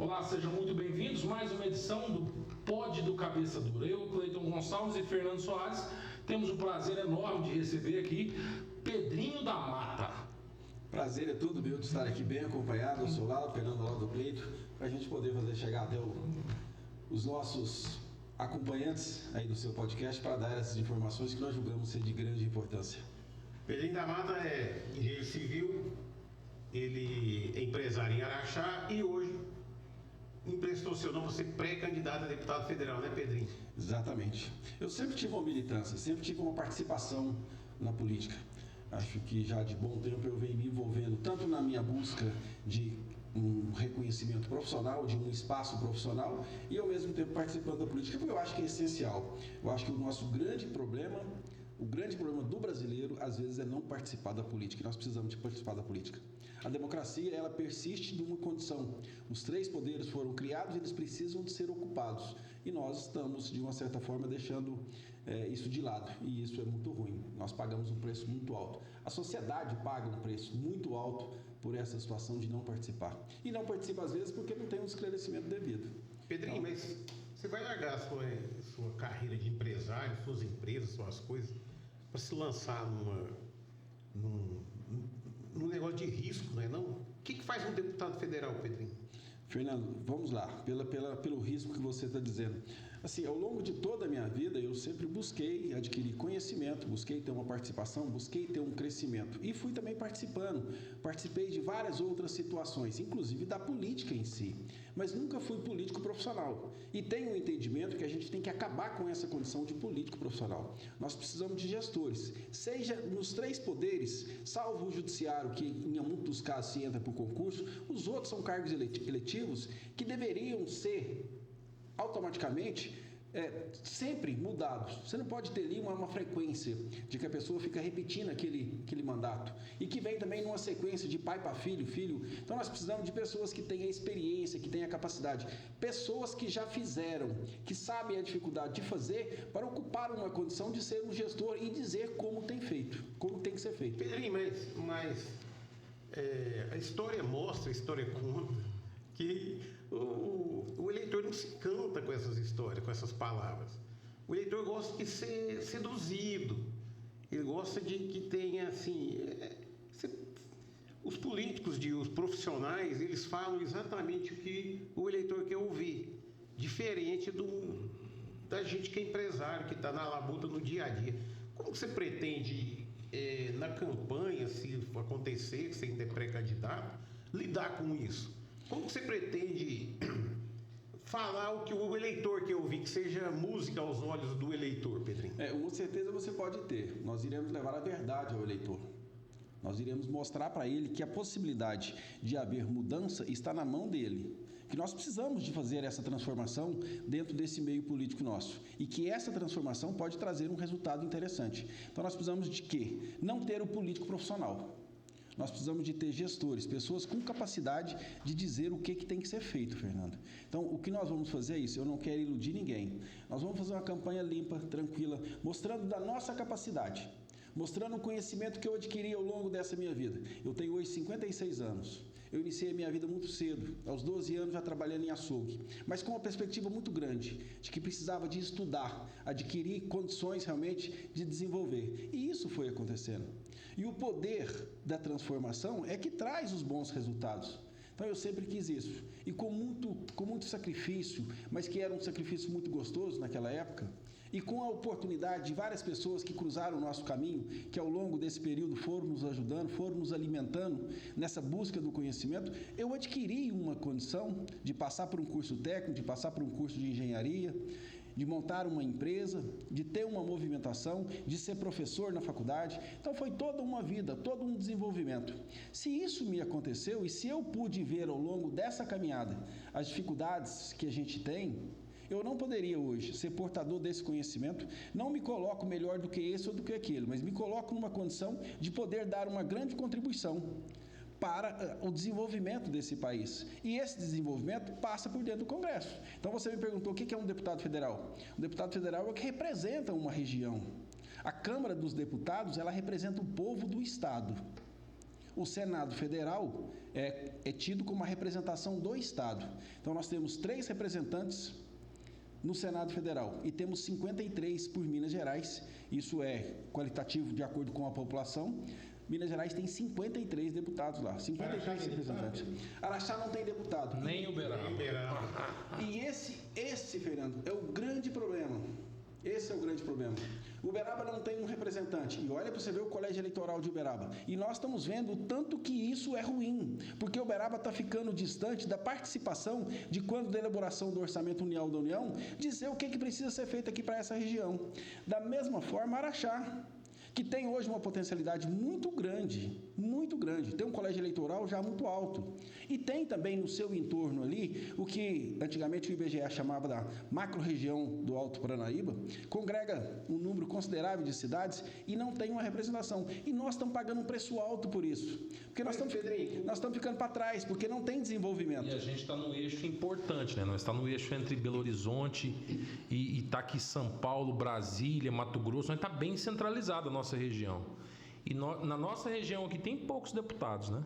Olá, sejam muito bem-vindos. Mais uma edição do Pod do Cabeça Dura. Eu, Cleiton Gonçalves e Fernando Soares, temos o prazer enorme de receber aqui Pedrinho da Mata. Prazer é tudo meu de estar aqui bem acompanhado, ao seu lado, Fernando, ao lado do Cleiton, para a gente poder fazer chegar até os nossos acompanhantes aí do seu podcast para dar essas informações que nós julgamos ser de grande importância. Pedrinho da Mata é engenheiro civil, ele é empresário em Araxá e hoje emprestou seu nome para ser pré-candidato a deputado federal, né, Pedrinho? Exatamente. Eu sempre tive uma militância, sempre tive uma participação na política. Acho que já de bom tempo eu venho me envolvendo tanto na minha busca de um reconhecimento profissional, de um espaço profissional e ao mesmo tempo participando da política, porque eu acho que é essencial. Eu acho que o nosso grande problema do brasileiro, às vezes, é não participar da política. Nós precisamos de participar da política. A democracia, ela persiste de uma condição. Os três poderes foram criados e eles precisam de ser ocupados. E nós estamos, de uma certa forma, deixando isso de lado. E isso é muito ruim. Nós pagamos um preço muito alto. A sociedade paga um preço muito alto por essa situação de não participar. E não participa, às vezes, porque não tem um esclarecimento devido. Pedrinho, então, mas você vai largar a sua carreira de empresário, suas empresas, suas coisas, para se lançar num negócio de risco, não é não? O que faz um deputado federal, Pedrinho? Fernando, vamos lá, pelo risco que você está dizendo. Assim, ao longo de toda a minha vida, eu sempre busquei adquirir conhecimento, busquei ter uma participação, busquei ter um crescimento. E fui também participei de várias outras situações, inclusive da política em si. Mas nunca fui político profissional. E tenho o entendimento que a gente tem que acabar com essa condição de político profissional. Nós precisamos de gestores, seja nos três poderes, salvo o judiciário, que em muitos casos se entra por concurso, os outros são cargos eletivos que deveriam ser automaticamente sempre mudados. Você não pode ter ali uma frequência de que a pessoa fica repetindo aquele mandato e que vem também numa sequência de pai para filho. Então nós precisamos de pessoas que tenham experiência, que tenham capacidade, pessoas que já fizeram, que sabem a dificuldade de fazer para ocupar uma condição de ser um gestor e dizer como tem que ser feito. Pedrinho, mas a história mostra, a história conta que o eleitor não se encanta com essas histórias, com essas palavras. O eleitor gosta de ser seduzido, ele gosta de que tenha, assim... os políticos, os profissionais, eles falam exatamente o que o eleitor quer ouvir, diferente da gente que é empresário, que está na labuta no dia a dia. Como você pretende, na campanha, se acontecer, se ainda é pré-candidato, lidar com isso? Como você pretende falar o que o eleitor quer ouvir, que seja música aos olhos do eleitor, Pedrinho? Com certeza você pode ter. Nós iremos levar a verdade ao eleitor. Nós iremos mostrar para ele que a possibilidade de haver mudança está na mão dele. Que nós precisamos de fazer essa transformação dentro desse meio político nosso. E que essa transformação pode trazer um resultado interessante. Então nós precisamos de quê? Não ter o político profissional. Nós precisamos de ter gestores, pessoas com capacidade de dizer o que tem que ser feito, Fernando. Então, o que nós vamos fazer é isso. Eu não quero iludir ninguém. Nós vamos fazer uma campanha limpa, tranquila, mostrando da nossa capacidade, mostrando o conhecimento que eu adquiri ao longo dessa minha vida. Eu tenho hoje 56 anos. Eu iniciei a minha vida muito cedo, aos 12 anos já trabalhando em açougue, mas com uma perspectiva muito grande, de que precisava de estudar, adquirir condições realmente de desenvolver. E isso foi acontecendo. E o poder da transformação é que traz os bons resultados. Então eu sempre quis isso. E com muito sacrifício, mas que era um sacrifício muito gostoso naquela época, e com a oportunidade de várias pessoas que cruzaram o nosso caminho, que ao longo desse período foram nos ajudando, foram nos alimentando nessa busca do conhecimento, eu adquiri uma condição de passar por um curso técnico, de passar por um curso de engenharia, de montar uma empresa, de ter uma movimentação, de ser professor na faculdade. Então foi toda uma vida, todo um desenvolvimento. Se isso me aconteceu e se eu pude ver ao longo dessa caminhada as dificuldades que a gente tem, eu não poderia hoje ser portador desse conhecimento, não me coloco melhor do que esse ou do que aquele, mas me coloco numa condição de poder dar uma grande contribuição para o desenvolvimento desse país. E esse desenvolvimento passa por dentro do Congresso. Então você me perguntou o que é um deputado federal. Um deputado federal é o que representa uma região. A Câmara dos Deputados, ela representa o povo do Estado. O Senado Federal é tido como a representação do Estado. Então, nós temos 3 representantes no Senado Federal e temos 53 por Minas Gerais. Isso é qualitativo de acordo com a população. Minas Gerais tem 53 deputados lá, 53 representantes. Araxá não tem deputado. Nem Uberaba. E esse, Fernando, é o grande problema. Esse é o grande problema. Uberaba não tem um representante. E olha para você ver o colégio eleitoral de Uberaba. E nós estamos vendo o tanto que isso é ruim. Porque Uberaba está ficando distante da participação de quando da elaboração do Orçamento União da União, dizer o que precisa ser feito aqui para essa região. Da mesma forma, Araxá, que tem hoje uma potencialidade muito grande, tem um colégio eleitoral já muito alto, e tem também no seu entorno ali, o que antigamente o IBGE chamava da macro-região do Alto Paranaíba, congrega um número considerável de cidades e não tem uma representação, e nós estamos pagando um preço alto por isso, porque nós estamos ficando para trás, porque não tem desenvolvimento. E a gente está no eixo importante, né? Nós estamos no eixo entre Belo Horizonte e está aqui São Paulo, Brasília, Mato Grosso, nós está bem centralizado a nossa região. E na nossa região aqui tem poucos deputados, né?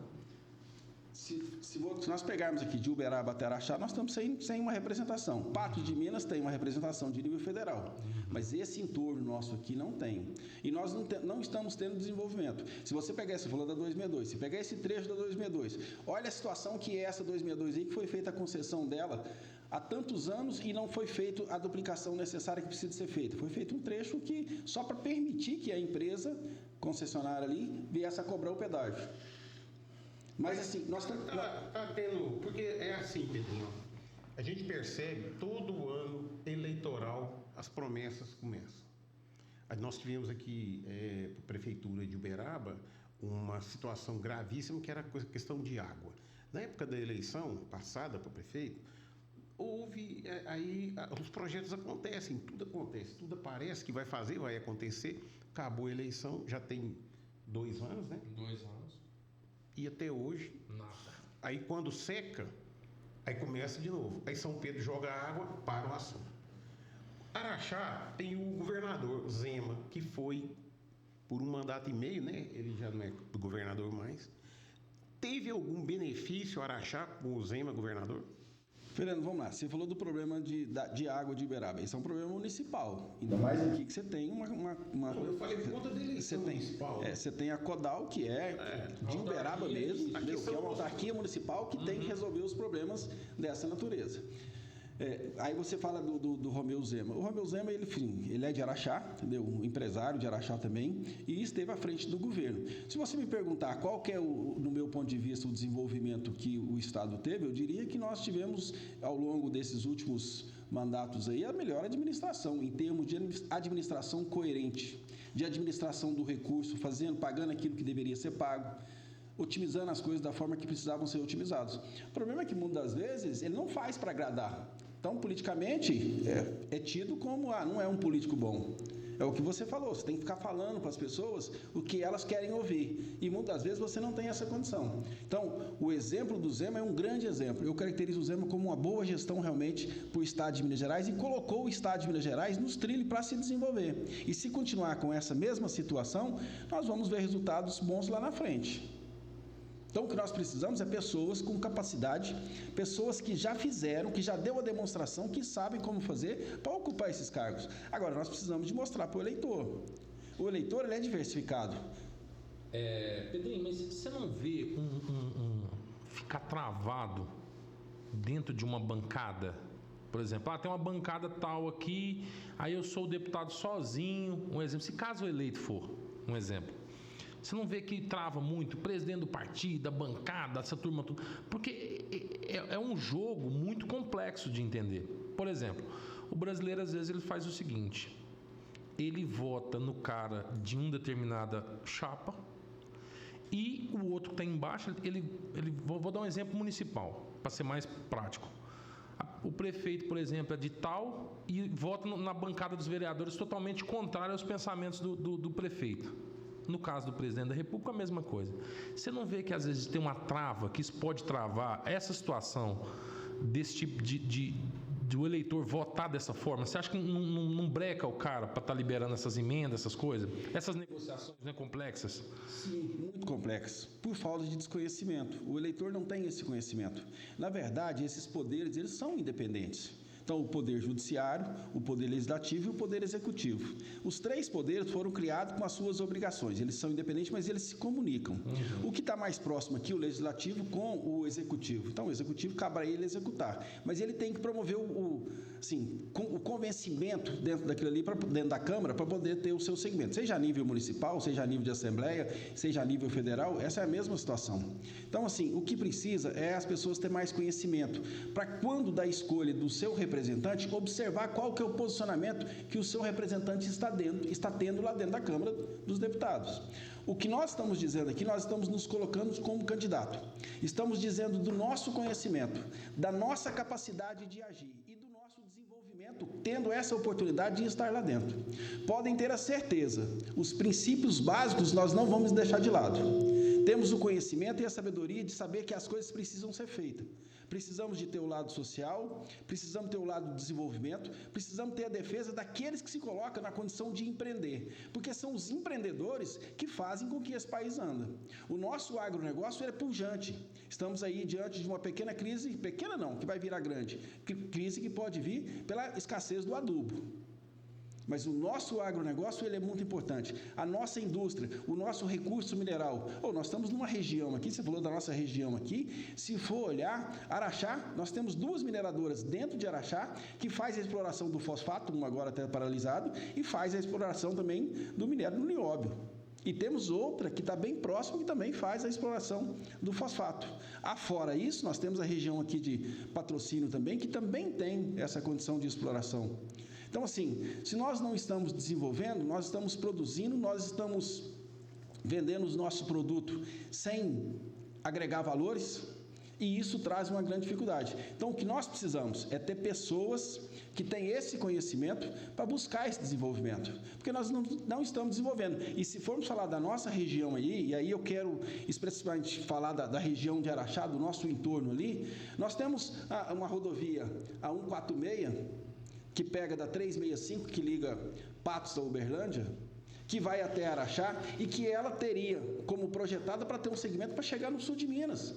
Se nós pegarmos aqui de Uberaba até Araxá, nós estamos sem uma representação. Patos de Minas tem uma representação de nível federal, mas esse entorno nosso aqui não tem. E nós não estamos tendo desenvolvimento. Se você pegar, você falou da 262, se pegar esse trecho da 262, olha a situação que é essa 262 aí, que foi feita a concessão dela há tantos anos e não foi feita a duplicação necessária que precisa ser feita. Foi feito um trecho que só para permitir que a empresa concessionária ali viesse a cobrar o pedágio. Mas assim, nós estamos... Tá tendo... Porque é assim, Pedrinho. A gente percebe todo ano eleitoral as promessas começam. Nós tivemos aqui, para a Prefeitura de Uberaba, uma situação gravíssima que era a questão de água. Na época da eleição passada para o prefeito, houve... Aí os projetos acontecem, tudo acontece, tudo parece que vai fazer, vai acontecer. Acabou a eleição, já tem 2 anos, né? 2 anos. E até hoje, nada. Aí quando seca, aí começa de novo. Aí São Pedro joga água para o assunto. Araxá tem o governador Zema, que foi por 1 mandato e meio, né? Ele já não é governador mais. Teve algum benefício Araxá com o Zema governador? Fernando, vamos lá. Você falou do problema de água de Uberaba. Esse é um problema municipal. Ainda mais aqui que você tem uma não, eu falei por conta da eleição municipal. Você tem a CODAL, que é de Uberaba mesmo, que é uma autarquia municipal que tem que resolver os problemas dessa natureza. Aí você fala do Romeu Zema. O Romeu Zema, ele é de Araxá, entendeu? Um empresário de Araxá também, e esteve à frente do governo. Se você me perguntar qual que é, no meu ponto de vista, o desenvolvimento que o Estado teve, eu diria que nós tivemos, ao longo desses últimos mandatos aí, a melhor administração, em termos de administração coerente, de administração do recurso, pagando aquilo que deveria ser pago, otimizando as coisas da forma que precisavam ser otimizadas. O problema é que, muitas vezes, ele não faz para agradar. Então, politicamente, é tido como, não é um político bom. É o que você falou, você tem que ficar falando para as pessoas o que elas querem ouvir. E, muitas vezes, você não tem essa condição. Então, o exemplo do Zema é um grande exemplo. Eu caracterizo o Zema como uma boa gestão, realmente, para o Estado de Minas Gerais e colocou o Estado de Minas Gerais nos trilhos para se desenvolver. E, se continuar com essa mesma situação, nós vamos ver resultados bons lá na frente. Então, o que nós precisamos é pessoas com capacidade, pessoas que já fizeram, que já deu a demonstração, que sabem como fazer para ocupar esses cargos. Agora, nós precisamos de mostrar para o eleitor. O eleitor, ele é diversificado. Pedrinho, mas você não vê ficar travado dentro de uma bancada? Por exemplo, tem uma bancada tal aqui, aí eu sou o deputado sozinho, um exemplo. Se caso o eleito for, um exemplo. Você não vê que trava muito o presidente do partido, a bancada, essa turma tudo, porque é um jogo muito complexo de entender. Por exemplo, o brasileiro às vezes ele faz o seguinte: ele vota no cara de uma determinada chapa e o outro que está embaixo, vou dar um exemplo municipal, para ser mais prático. O prefeito, por exemplo, é de tal e vota na bancada dos vereadores totalmente contrário aos pensamentos do prefeito. No caso do presidente da República, a mesma coisa. Você não vê que às vezes tem uma trava, que isso pode travar essa situação desse tipo de o eleitor votar dessa forma? Você acha que não breca o cara para estar liberando essas emendas, essas coisas? Essas negociações não é complexas? Sim, muito complexo, por falta de desconhecimento. O eleitor não tem esse conhecimento. Na verdade, esses poderes, eles são independentes. Então, o poder judiciário, o poder legislativo e o poder executivo. Os três poderes foram criados com as suas obrigações. Eles são independentes, mas eles se comunicam. O que está mais próximo aqui, o legislativo com o executivo. Então, o executivo cabe a ele executar. Mas ele tem que promover o convencimento dentro daquilo ali, dentro da Câmara, para poder ter o seu segmento. Seja a nível municipal, seja a nível de Assembleia, seja a nível federal, essa é a mesma situação. Então, assim, o que precisa é as pessoas terem mais conhecimento, para quando da escolha do seu representante, observar qual que é o posicionamento que o seu representante está tendo lá dentro da Câmara dos Deputados. O que nós estamos dizendo aqui, nós estamos nos colocando como candidato. Estamos dizendo do nosso conhecimento, da nossa capacidade de agir e do nosso desenvolvimento, tendo essa oportunidade de estar lá dentro. Podem ter a certeza, os princípios básicos nós não vamos deixar de lado. Temos o conhecimento e a sabedoria de saber que as coisas precisam ser feitas. Precisamos de ter o lado social, precisamos ter o lado do desenvolvimento, precisamos ter a defesa daqueles que se colocam na condição de empreender, porque são os empreendedores que fazem com que esse país anda. O nosso agronegócio é pujante. Estamos aí diante de uma pequena crise, pequena não, que vai virar grande, crise que pode vir pela escassez do adubo. Mas o nosso agronegócio ele é muito importante. A nossa indústria, o nosso recurso mineral. Nós estamos numa região aqui, você falou da nossa região aqui, se for olhar, Araxá, nós temos 2 mineradoras dentro de Araxá que faz a exploração do fosfato, uma agora até paralisado, e faz a exploração também do minério do nióbio. E temos outra que está bem próxima que também faz a exploração do fosfato. Afora isso, nós temos a região aqui de Patrocínio também, que também tem essa condição de exploração. Então, assim, se nós não estamos desenvolvendo, nós estamos produzindo, nós estamos vendendo o nosso produto sem agregar valores, e isso traz uma grande dificuldade. Então, o que nós precisamos é ter pessoas que têm esse conhecimento para buscar esse desenvolvimento, porque nós não estamos desenvolvendo. E se formos falar da nossa região aí, e aí eu quero especificamente falar da região de Araxá, do nosso entorno ali, nós temos uma rodovia, a 146, que pega da 365, que liga Patos a Uberlândia, que vai até Araxá, e que ela teria como projetada para ter um segmento para chegar no sul de Minas.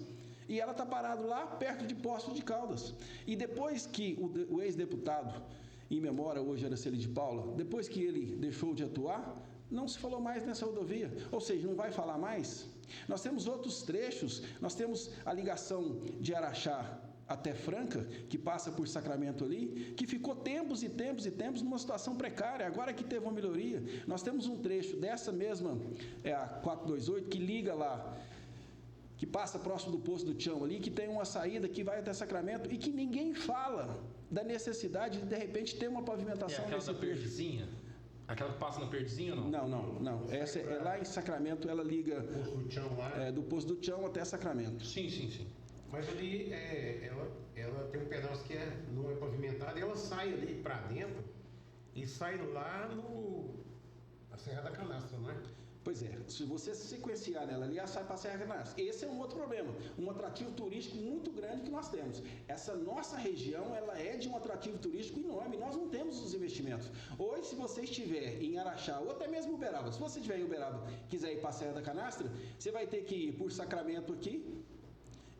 E ela está parada lá perto de Poços de Caldas. E depois que o ex-deputado, em memória hoje Araceli de Paula, depois que ele deixou de atuar, não se falou mais nessa rodovia. Ou seja, não vai falar mais. Nós temos outros trechos, nós temos a ligação de Araxá até Franca, que passa por Sacramento ali, que ficou tempos e tempos e tempos numa situação precária, agora que teve uma melhoria. Nós temos um trecho dessa mesma, a 428, que liga lá, que passa próximo do Poço do Chão ali, que tem uma saída que vai até Sacramento e que ninguém fala da necessidade de repente, ter uma pavimentação aquela nesse da Perdizinha? Aquela que passa na Perdizinha ou não? Não. Essa é lá em Sacramento, ela liga do Poço do Chão até Sacramento. Sim. Mas ali ela tem um pedaço que não é pavimentado, e ela sai ali para dentro e sai lá na Serra da Canastra, não é? Pois é, se você sequenciar nela ali, ela sai para a Serra da Canastra. Esse é um outro problema, um atrativo turístico muito grande que nós temos. Essa nossa região, ela é de um atrativo turístico enorme, nós não temos os investimentos. Hoje, se você estiver em Araxá, ou até mesmo Uberaba, se você estiver em Uberaba e quiser ir para a Serra da Canastra, você vai ter que ir por Sacramento aqui,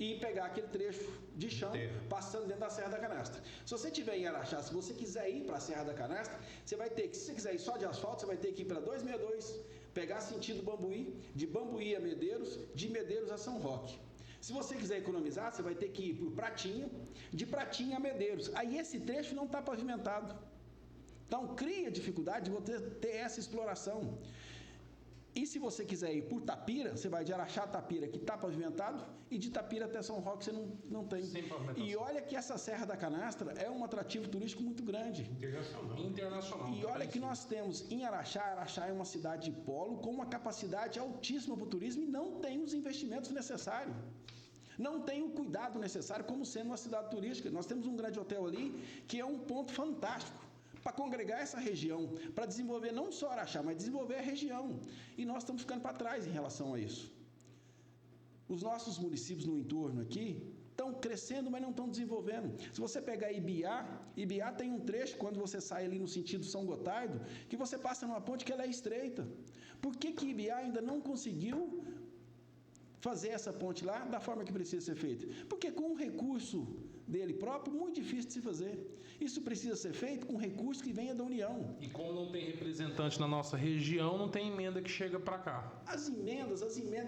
e pegar aquele trecho de chão passando dentro da Serra da Canastra. Se você estiver em Araxá, se você quiser ir para a Serra da Canastra, você vai ter que, se você quiser ir só de asfalto, você vai ter que ir para 262, pegar sentido Bambuí, de Bambuí a Medeiros, de Medeiros a São Roque. Se você quiser economizar, você vai ter que ir para o Pratinha, de Pratinha a Medeiros. Aí esse trecho não está pavimentado. Então cria dificuldade de você ter essa exploração. E se você quiser ir por Tapira, você vai de Araxá a Tapira, que está pavimentado, e de Tapira até São Roque você não tem. E olha que essa Serra da Canastra é um atrativo turístico muito grande. Internacional. E olha que nós temos em Araxá é uma cidade de polo com uma capacidade altíssima para o turismo e não tem os investimentos necessários. Não tem o cuidado necessário como sendo uma cidade turística. Nós temos um grande hotel ali que é um ponto fantástico para congregar essa região, para desenvolver não só Araxá, mas desenvolver a região. E nós estamos ficando para trás em relação a isso. Os nossos municípios no entorno aqui estão crescendo crescendo, mas não estão desenvolvendo. Se você pegar Ibiá tem um trecho, quando você sai ali no sentido São Gotardo, que você passa numa ponte que ela é estreita. Por que Ibiá ainda não conseguiu fazer essa ponte lá da forma que precisa ser feita? Porque com um recurso dele próprio, muito difícil de se fazer. Isso precisa ser feito com recurso que venha da União. E como não tem representante na nossa região, não tem emenda que chega para cá. As emendas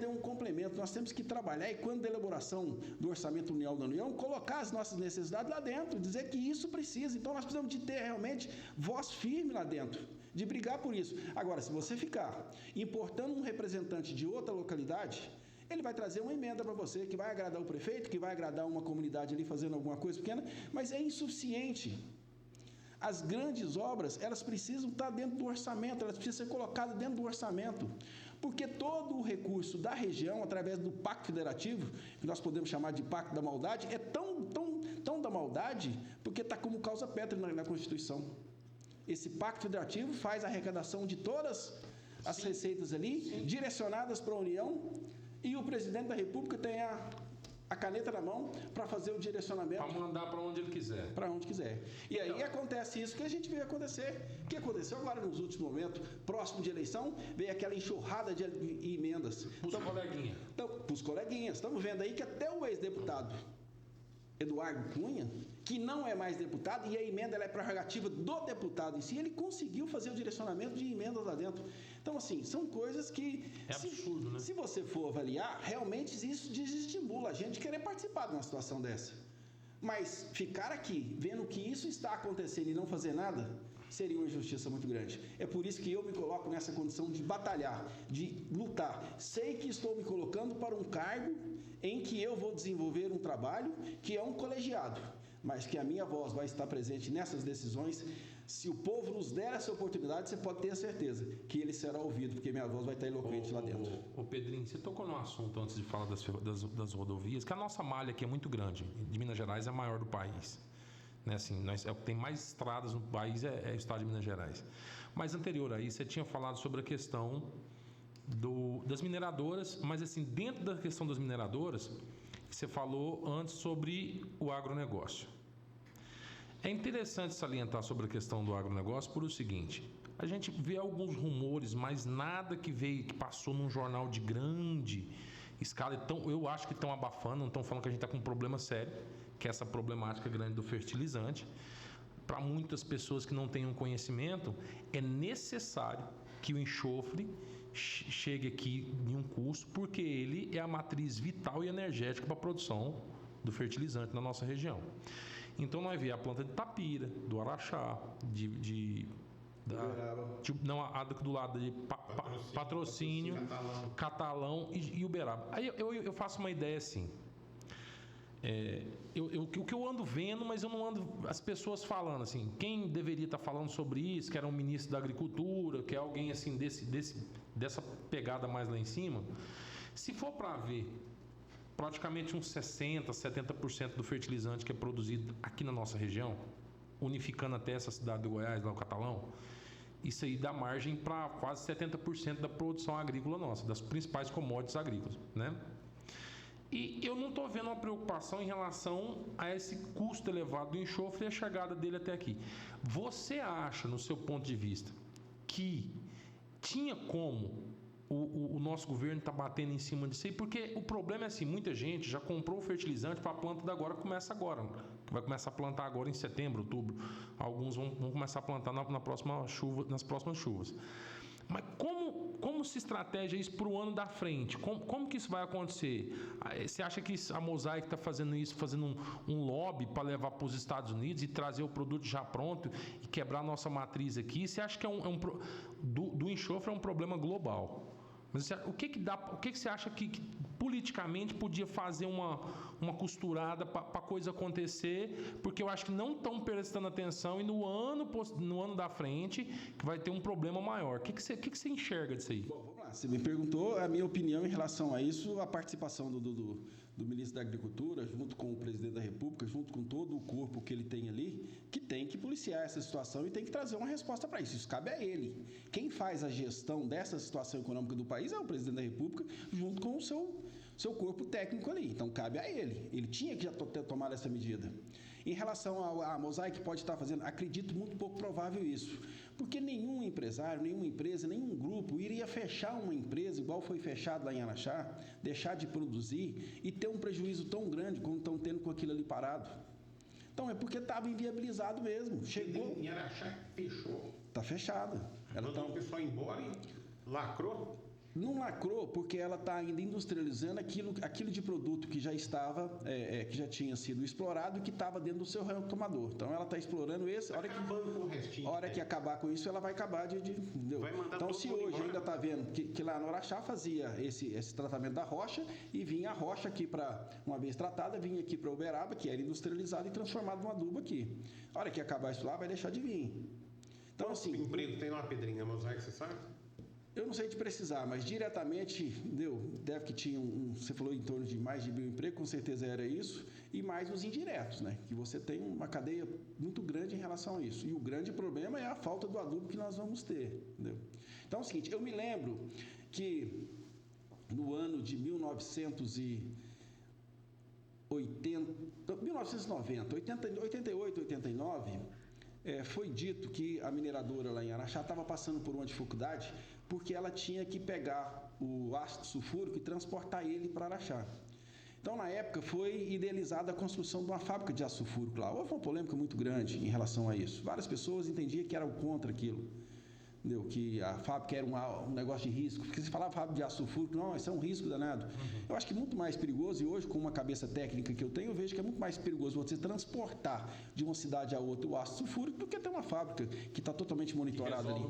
é um complemento. Nós temos que trabalhar e, quando da elaboração do orçamento união da União, colocar as nossas necessidades lá dentro, dizer que isso precisa. Então, nós precisamos de ter realmente voz firme lá dentro, de brigar por isso. Agora, se você ficar importando um representante de outra localidade, ele vai trazer uma emenda para você, que vai agradar o prefeito, que vai agradar uma comunidade ali fazendo alguma coisa pequena, mas é insuficiente. As grandes obras, elas precisam estar dentro do orçamento, elas precisam ser colocadas dentro do orçamento, porque todo o recurso da região, através do Pacto Federativo, que nós podemos chamar de Pacto da Maldade, é tão da maldade, porque está como causa pétrea na Constituição. Esse Pacto Federativo faz a arrecadação de todas as receitas ali, direcionadas para a União, e o presidente da República tem a caneta na mão para fazer o direcionamento. Para mandar para onde ele quiser. Para onde quiser. E aí acontece isso que a gente vê acontecer. O que aconteceu agora nos últimos momentos, próximo de eleição, veio aquela enxurrada de emendas. Para os coleguinhas. Então, para os coleguinhas. Estamos vendo aí que até o ex-deputado Eduardo Cunha, que não é mais deputado, e a emenda ela é prerrogativa do deputado em si, ele conseguiu fazer o direcionamento de emendas lá dentro. Então, assim, são coisas que... É absurdo, né? Se você for avaliar, realmente isso desestimula a gente querer participar de uma situação dessa. Mas ficar aqui, vendo que isso está acontecendo e não fazer nada, seria uma injustiça muito grande. É por isso que eu me coloco nessa condição de batalhar, de lutar. Sei que estou me colocando para um cargo em que eu vou desenvolver um trabalho que é um colegiado, mas que a minha voz vai estar presente nessas decisões. Se o povo nos der essa oportunidade, você pode ter a certeza que ele será ouvido, porque minha voz vai estar eloquente lá dentro. Ô Pedrinho, você tocou no assunto antes de falar das rodovias, que a nossa malha aqui é muito grande. De Minas Gerais é a maior do país. Né, assim, é o que tem mais estradas no país é o estado de Minas Gerais. Mas anterior a isso, você tinha falado sobre a questão das mineradoras, mas assim, dentro da questão das mineradoras, você falou antes sobre o agronegócio. É interessante salientar sobre a questão do agronegócio por o seguinte: a gente vê alguns rumores, mas nada que passou num jornal de grande escala. Então, eu acho que estão abafando, não estão falando que a gente está com um problema sério, que é essa problemática grande do fertilizante. Para muitas pessoas que não têm um conhecimento, é necessário que o enxofre chegue aqui em um custo, porque ele é a matriz vital e energética para a produção do fertilizante na nossa região. Então, nós vemos a planta de Tapira, do Araxá, a do lado de Patrocínio, Catalão e Uberaba. Aí eu faço uma ideia assim. O que eu ando vendo, mas eu não ando as pessoas falando assim, quem deveria estar falando sobre isso, que era um ministro da Agricultura, que é alguém assim dessa pegada mais lá em cima. Se for para ver praticamente uns 60%, 70% do fertilizante que é produzido aqui na nossa região, unificando até essa cidade de Goiás, lá o Catalão, isso aí dá margem para quase 70% da produção agrícola nossa, das principais commodities agrícolas, né? E eu não estou vendo uma preocupação em relação a esse custo elevado do enxofre e a chegada dele até aqui. Você acha, no seu ponto de vista, que tinha como o nosso governo estar batendo em cima disso aí? Porque o problema é assim, muita gente já comprou o fertilizante para a planta da agora, começa agora. Vai começar a plantar agora em setembro, outubro. Alguns vão começar a plantar nas próximas chuvas. Mas como se estratégia isso para o ano da frente? Como que isso vai acontecer? Você acha que a Mosaic está fazendo isso, fazendo um lobby para levar para os Estados Unidos e trazer o produto já pronto e quebrar a nossa matriz aqui? Você acha que do enxofre é um problema global? Mas o que você acha que politicamente podia fazer uma costurada para a coisa acontecer? Porque eu acho que não estão prestando atenção e no ano da frente que vai ter um problema maior. O que você enxerga disso aí? Bom, vamos lá. Você me perguntou a minha opinião em relação a isso, a participação do ministro da Agricultura, junto com o presidente da República, junto com todo o corpo que ele tem ali, que tem que policiar essa situação e tem que trazer uma resposta para isso. Isso cabe a ele. Quem faz a gestão dessa situação econômica do país é o presidente da República, junto com o seu seu corpo técnico ali. Então, cabe a ele. Ele tinha que já ter tomado essa medida. Em relação à Mosaic pode estar fazendo, acredito muito pouco provável isso. Porque nenhum empresário, nenhuma empresa, nenhum grupo iria fechar uma empresa, igual foi fechado lá em Araxá, deixar de produzir e ter um prejuízo tão grande como estão tendo com aquilo ali parado. Então, é porque estava inviabilizado mesmo. Chegou... Em Araxá fechou. Está fechada. Mandou o pessoal embora e lacrou? Não lacrou porque ela está ainda industrializando aquilo de produto que já estava, que já tinha sido explorado e que estava dentro do seu retomador. Então ela está explorando esse. A hora que acabar com isso, ela vai acabar de entendeu? Então, se hoje ainda está vendo que lá no Araxá fazia esse tratamento da rocha e vinha a rocha aqui para, uma vez tratada, vinha aqui para Uberaba, que era industrializado e transformado em adubo aqui. A hora que acabar isso lá, vai deixar de vir. Então, assim. Que emprego tem lá, Pedrinho? A Mosaic, você sabe? Eu não sei de precisar, mas diretamente, deve que tinha você falou em torno de mais de 1.000 empregos, com certeza era isso, e mais os indiretos, né? Que você tem uma cadeia muito grande em relação a isso. E o grande problema é a falta do adubo que nós vamos ter, entendeu? Então é o seguinte, eu me lembro que no ano de 1990, 88, 89, foi dito que a mineradora lá em Araxá estava passando por uma dificuldade porque ela tinha que pegar o ácido sulfúrico e transportar ele para Araxá. Então, na época, foi idealizada a construção de uma fábrica de ácido sulfúrico lá. Houve uma polêmica muito grande em relação a isso. Várias pessoas entendiam que eram contra aquilo. Entendeu? Que a fábrica era um negócio de risco, porque se falava fábrica de ácido sulfúrico, não, isso é um risco danado. Eu acho que é muito mais perigoso, e hoje, com uma cabeça técnica que eu tenho, eu vejo que é muito mais perigoso você transportar de uma cidade a outra o ácido sulfúrico do que ter uma fábrica que está totalmente monitorada ali.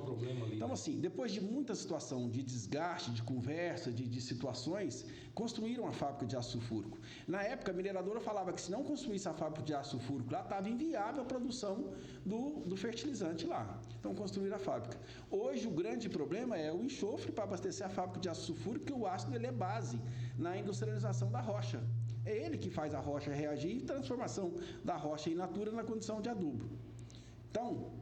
Então, assim, depois de muita situação de desgaste, de conversa, de situações, construíram a fábrica de ácido sulfúrico. Na época, a mineradora falava que se não construísse a fábrica de ácido sulfúrico lá, estava inviável a produção do fertilizante lá. Então, construíram a fábrica. Hoje, o grande problema é o enxofre para abastecer a fábrica de ácido sulfúrico, porque o ácido ele é base na industrialização da rocha. É ele que faz a rocha reagir e transformação da rocha in natura na condição de adubo. Então,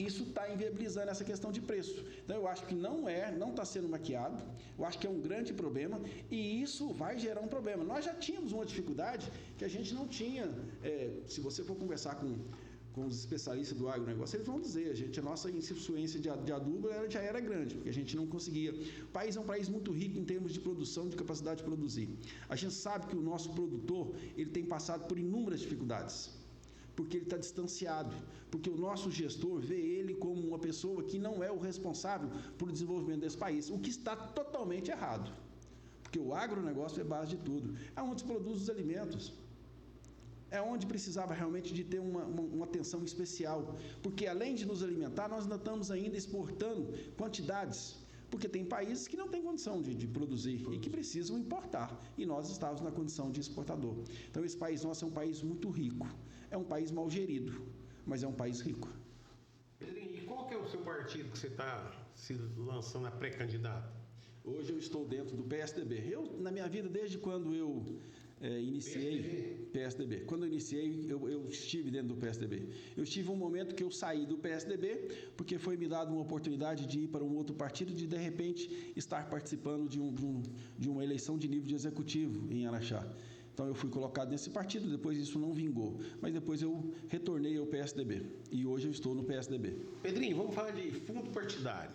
isso está inviabilizando essa questão de preço. Então, eu acho que não está sendo maquiado, eu acho que é um grande problema e isso vai gerar um problema. Nós já tínhamos uma dificuldade que a gente não tinha, se você for conversar com os especialistas do agronegócio, eles vão dizer, a nossa insuficiência de adubo já era grande, porque a gente não conseguia. O país é um país muito rico em termos de produção, de capacidade de produzir. A gente sabe que o nosso produtor, ele tem passado por inúmeras dificuldades, porque ele está distanciado, porque o nosso gestor vê ele como uma pessoa que não é o responsável por desenvolvimento desse país, o que está totalmente errado, porque o agronegócio é base de tudo, é onde se produz os alimentos. É onde precisava realmente de ter uma atenção especial, porque além de nos alimentar, nós ainda estamos ainda exportando quantidades, porque tem países que não têm condição de produzir e que precisam importar, e nós estamos na condição de exportador. Então, esse país nosso é um país muito rico, é um país mal gerido, mas é um país rico. Pedrinho, e qual que é o seu partido que você está se lançando a pré-candidato? Hoje eu estou dentro do PSDB. Na minha vida, desde quando eu iniciei PSDB. Quando eu iniciei, eu estive dentro do PSDB. Eu tive um momento que eu saí do PSDB, porque foi me dada uma oportunidade de ir para um outro partido, de repente estar participando de uma eleição de nível de executivo em Araxá. Então eu fui colocado nesse partido, depois isso não vingou. Mas depois eu retornei ao PSDB. E hoje eu estou no PSDB. Pedrinho, vamos falar de fundo partidário.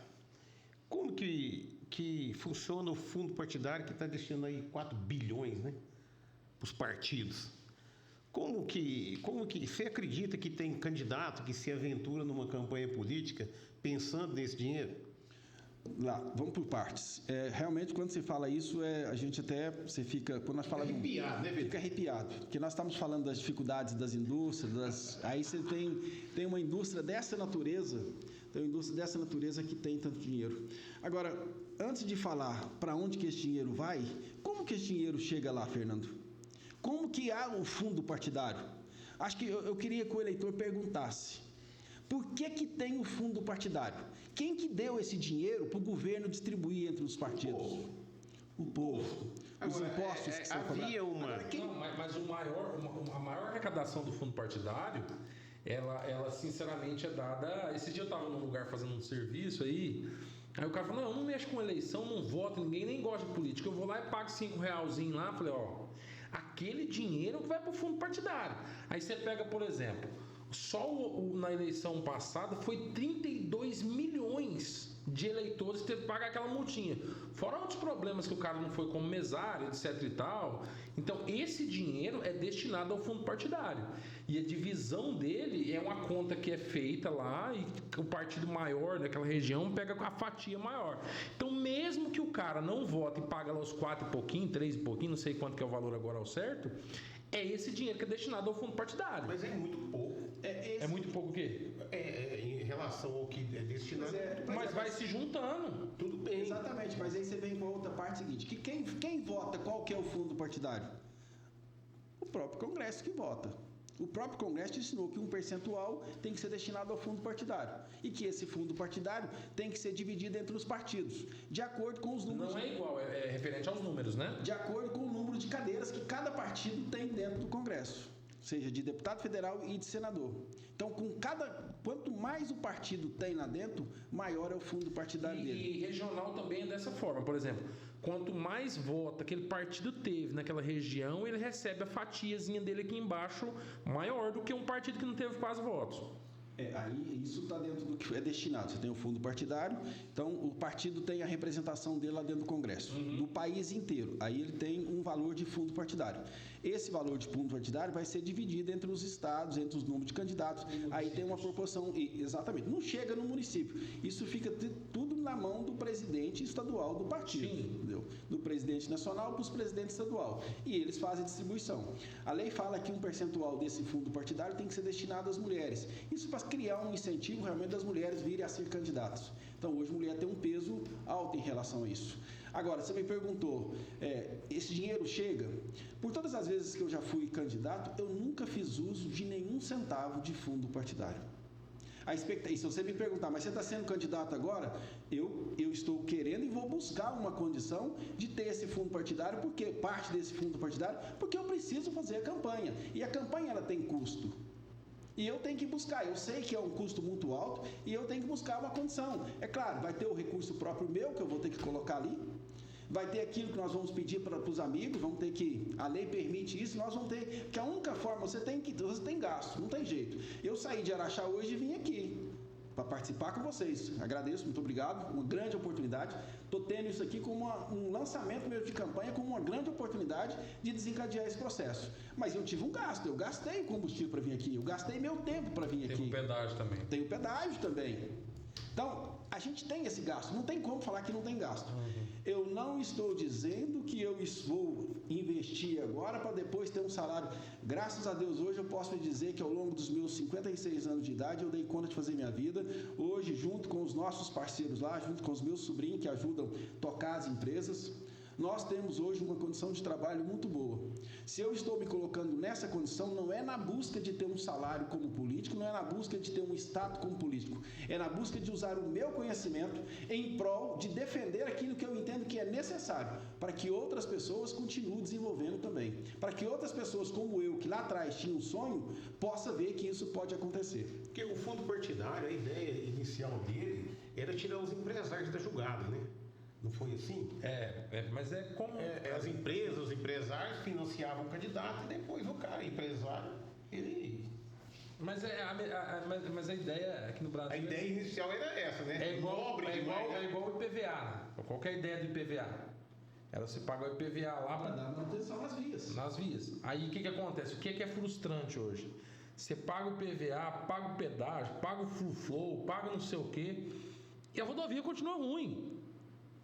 Como que funciona o fundo partidário que está destinando aí 4 bilhões, né? Os partidos. Como que você acredita que tem candidato que se aventura numa campanha política pensando nesse dinheiro? Lá, vamos por partes. Realmente, quando se fala isso, a gente até, você fica, quando nós falamos... Arrepiado, né, fica arrepiado, porque nós estamos falando das dificuldades das indústrias, aí você tem uma indústria dessa natureza, que tem tanto dinheiro. Agora, antes de falar para onde que esse dinheiro vai, como que esse dinheiro chega lá, Fernando? Como que há o fundo partidário? Acho que eu queria que o eleitor perguntasse, por que tem o fundo partidário? Quem que deu esse dinheiro para o governo distribuir entre os partidos? O povo. Os impostos que são cobrados. Havia uma... Não, mas a maior arrecadação do fundo partidário, ela sinceramente é dada... Esse dia eu estava num lugar fazendo um serviço aí, Aí o cara falou, não, eu não mexo com eleição, não voto, ninguém nem gosta de política. Eu vou lá e pago R$5 lá. Falei, ó, aquele dinheiro que vai pro fundo partidário. Aí você pega, por exemplo, só na eleição passada foi 32 milhões de eleitores que teve que pagar aquela multinha. Fora outros problemas que o cara não foi como mesário, etc e tal. Então, esse dinheiro é destinado ao fundo partidário. E a divisão dele é uma conta que é feita lá e o partido maior daquela região pega a fatia maior. Então, mesmo que o cara não vote e paga lá os 4 e pouquinho, 3 e pouquinho, não sei quanto que é o valor agora ao certo, é esse dinheiro que é destinado ao fundo partidário. Mas é muito pouco. É muito pouco o quê? Em relação ao que é destinado. Mas vai se juntando. Tudo bem. Exatamente, mas aí você vem com a outra parte seguinte, que quem vota, qual que é o fundo partidário? O próprio Congresso que vota. O próprio Congresso ensinou que um percentual tem que ser destinado ao fundo partidário e que esse fundo partidário tem que ser dividido entre os partidos, de acordo com os números. Não é igual, é referente aos números, né? De acordo com o número de cadeiras que cada partido tem dentro do Congresso, seja de deputado federal e de senador. Então, quanto mais o partido tem lá dentro, maior é o fundo partidário dele. E regional também é dessa forma. Por exemplo, quanto mais voto aquele partido teve naquela região, ele recebe a fatiazinha dele aqui embaixo maior do que um partido que não teve quase votos. Aí isso está dentro do que é destinado. Você tem o fundo partidário, então o partido tem a representação dele lá dentro do Congresso, do país inteiro. Aí ele tem um valor de fundo partidário. Esse valor de fundo partidário vai ser dividido entre os estados, entre os números de candidatos. Aí tem uma proporção, exatamente. Não chega no município. Isso fica tudo na mão do presidente estadual do partido. Entendeu? Do presidente nacional para os presidentes estadual. E eles fazem a distribuição. A lei fala que um percentual desse fundo partidário tem que ser destinado às mulheres. Isso para criar um incentivo realmente das mulheres virem a ser candidatas. Então, hoje a mulher tem um peso alto em relação a isso. Agora, você me perguntou, esse dinheiro chega? Por todas as vezes que eu já fui candidato, eu nunca fiz uso de nenhum centavo de fundo partidário. E se você me perguntar, mas você está sendo candidato agora? Eu estou querendo e vou buscar uma condição de ter esse fundo partidário, porque parte desse fundo partidário, porque eu preciso fazer a campanha. E a campanha ela tem custo. E eu tenho que buscar, eu sei que é um custo muito alto e eu tenho que buscar uma condição. É claro, vai ter o recurso próprio meu que eu vou ter que colocar ali, vai ter aquilo que nós vamos pedir para os amigos, vamos ter que, a lei permite isso, nós vamos ter, porque a única forma, você tem gasto, não tem jeito. Eu saí de Araxá hoje e vim aqui para participar com vocês. Agradeço, muito obrigado, uma grande oportunidade. Estou tendo isso aqui como um lançamento meu de campanha, como uma grande oportunidade de desencadear esse processo. Mas eu tive um gasto, eu gastei combustível para vir aqui, eu gastei meu tempo para vir aqui. Tem o pedágio também. Tem o pedágio também. Então, a gente tem esse gasto, não tem como falar que não tem gasto. Eu não estou dizendo que eu vou investir agora para depois ter um salário. Graças a Deus, hoje eu posso dizer que ao longo dos meus 56 anos de idade, eu dei conta de fazer minha vida. Hoje, junto com os nossos parceiros lá, junto com os meus sobrinhos que ajudam a tocar as empresas, nós temos hoje uma condição de trabalho muito boa. Se eu estou me colocando nessa condição, não é na busca de ter um salário como político, não é na busca de ter um status como político, é na busca de usar o meu conhecimento em prol de defender aquilo que eu entendo que é necessário para que outras pessoas continuem desenvolvendo também, para que outras pessoas como eu, que lá atrás tinha um sonho, possa ver que isso pode acontecer. Porque o fundo partidário, a ideia inicial dele era tirar os empresários da jogada, né? Não foi assim? Mas é como... As empresas, os empresários financiavam o candidato e depois o cara, empresário, ele... Mas a ideia aqui no Brasil... A ideia inicial era essa, né? É igual o IPVA. Qualquer ideia do IPVA. Você paga o IPVA lá para dar manutenção nas vias. Nas vias. Aí o que acontece? O que é frustrante hoje? Você paga o IPVA, paga o pedágio, paga o full flow, paga não sei o quê, e a rodovia continua ruim.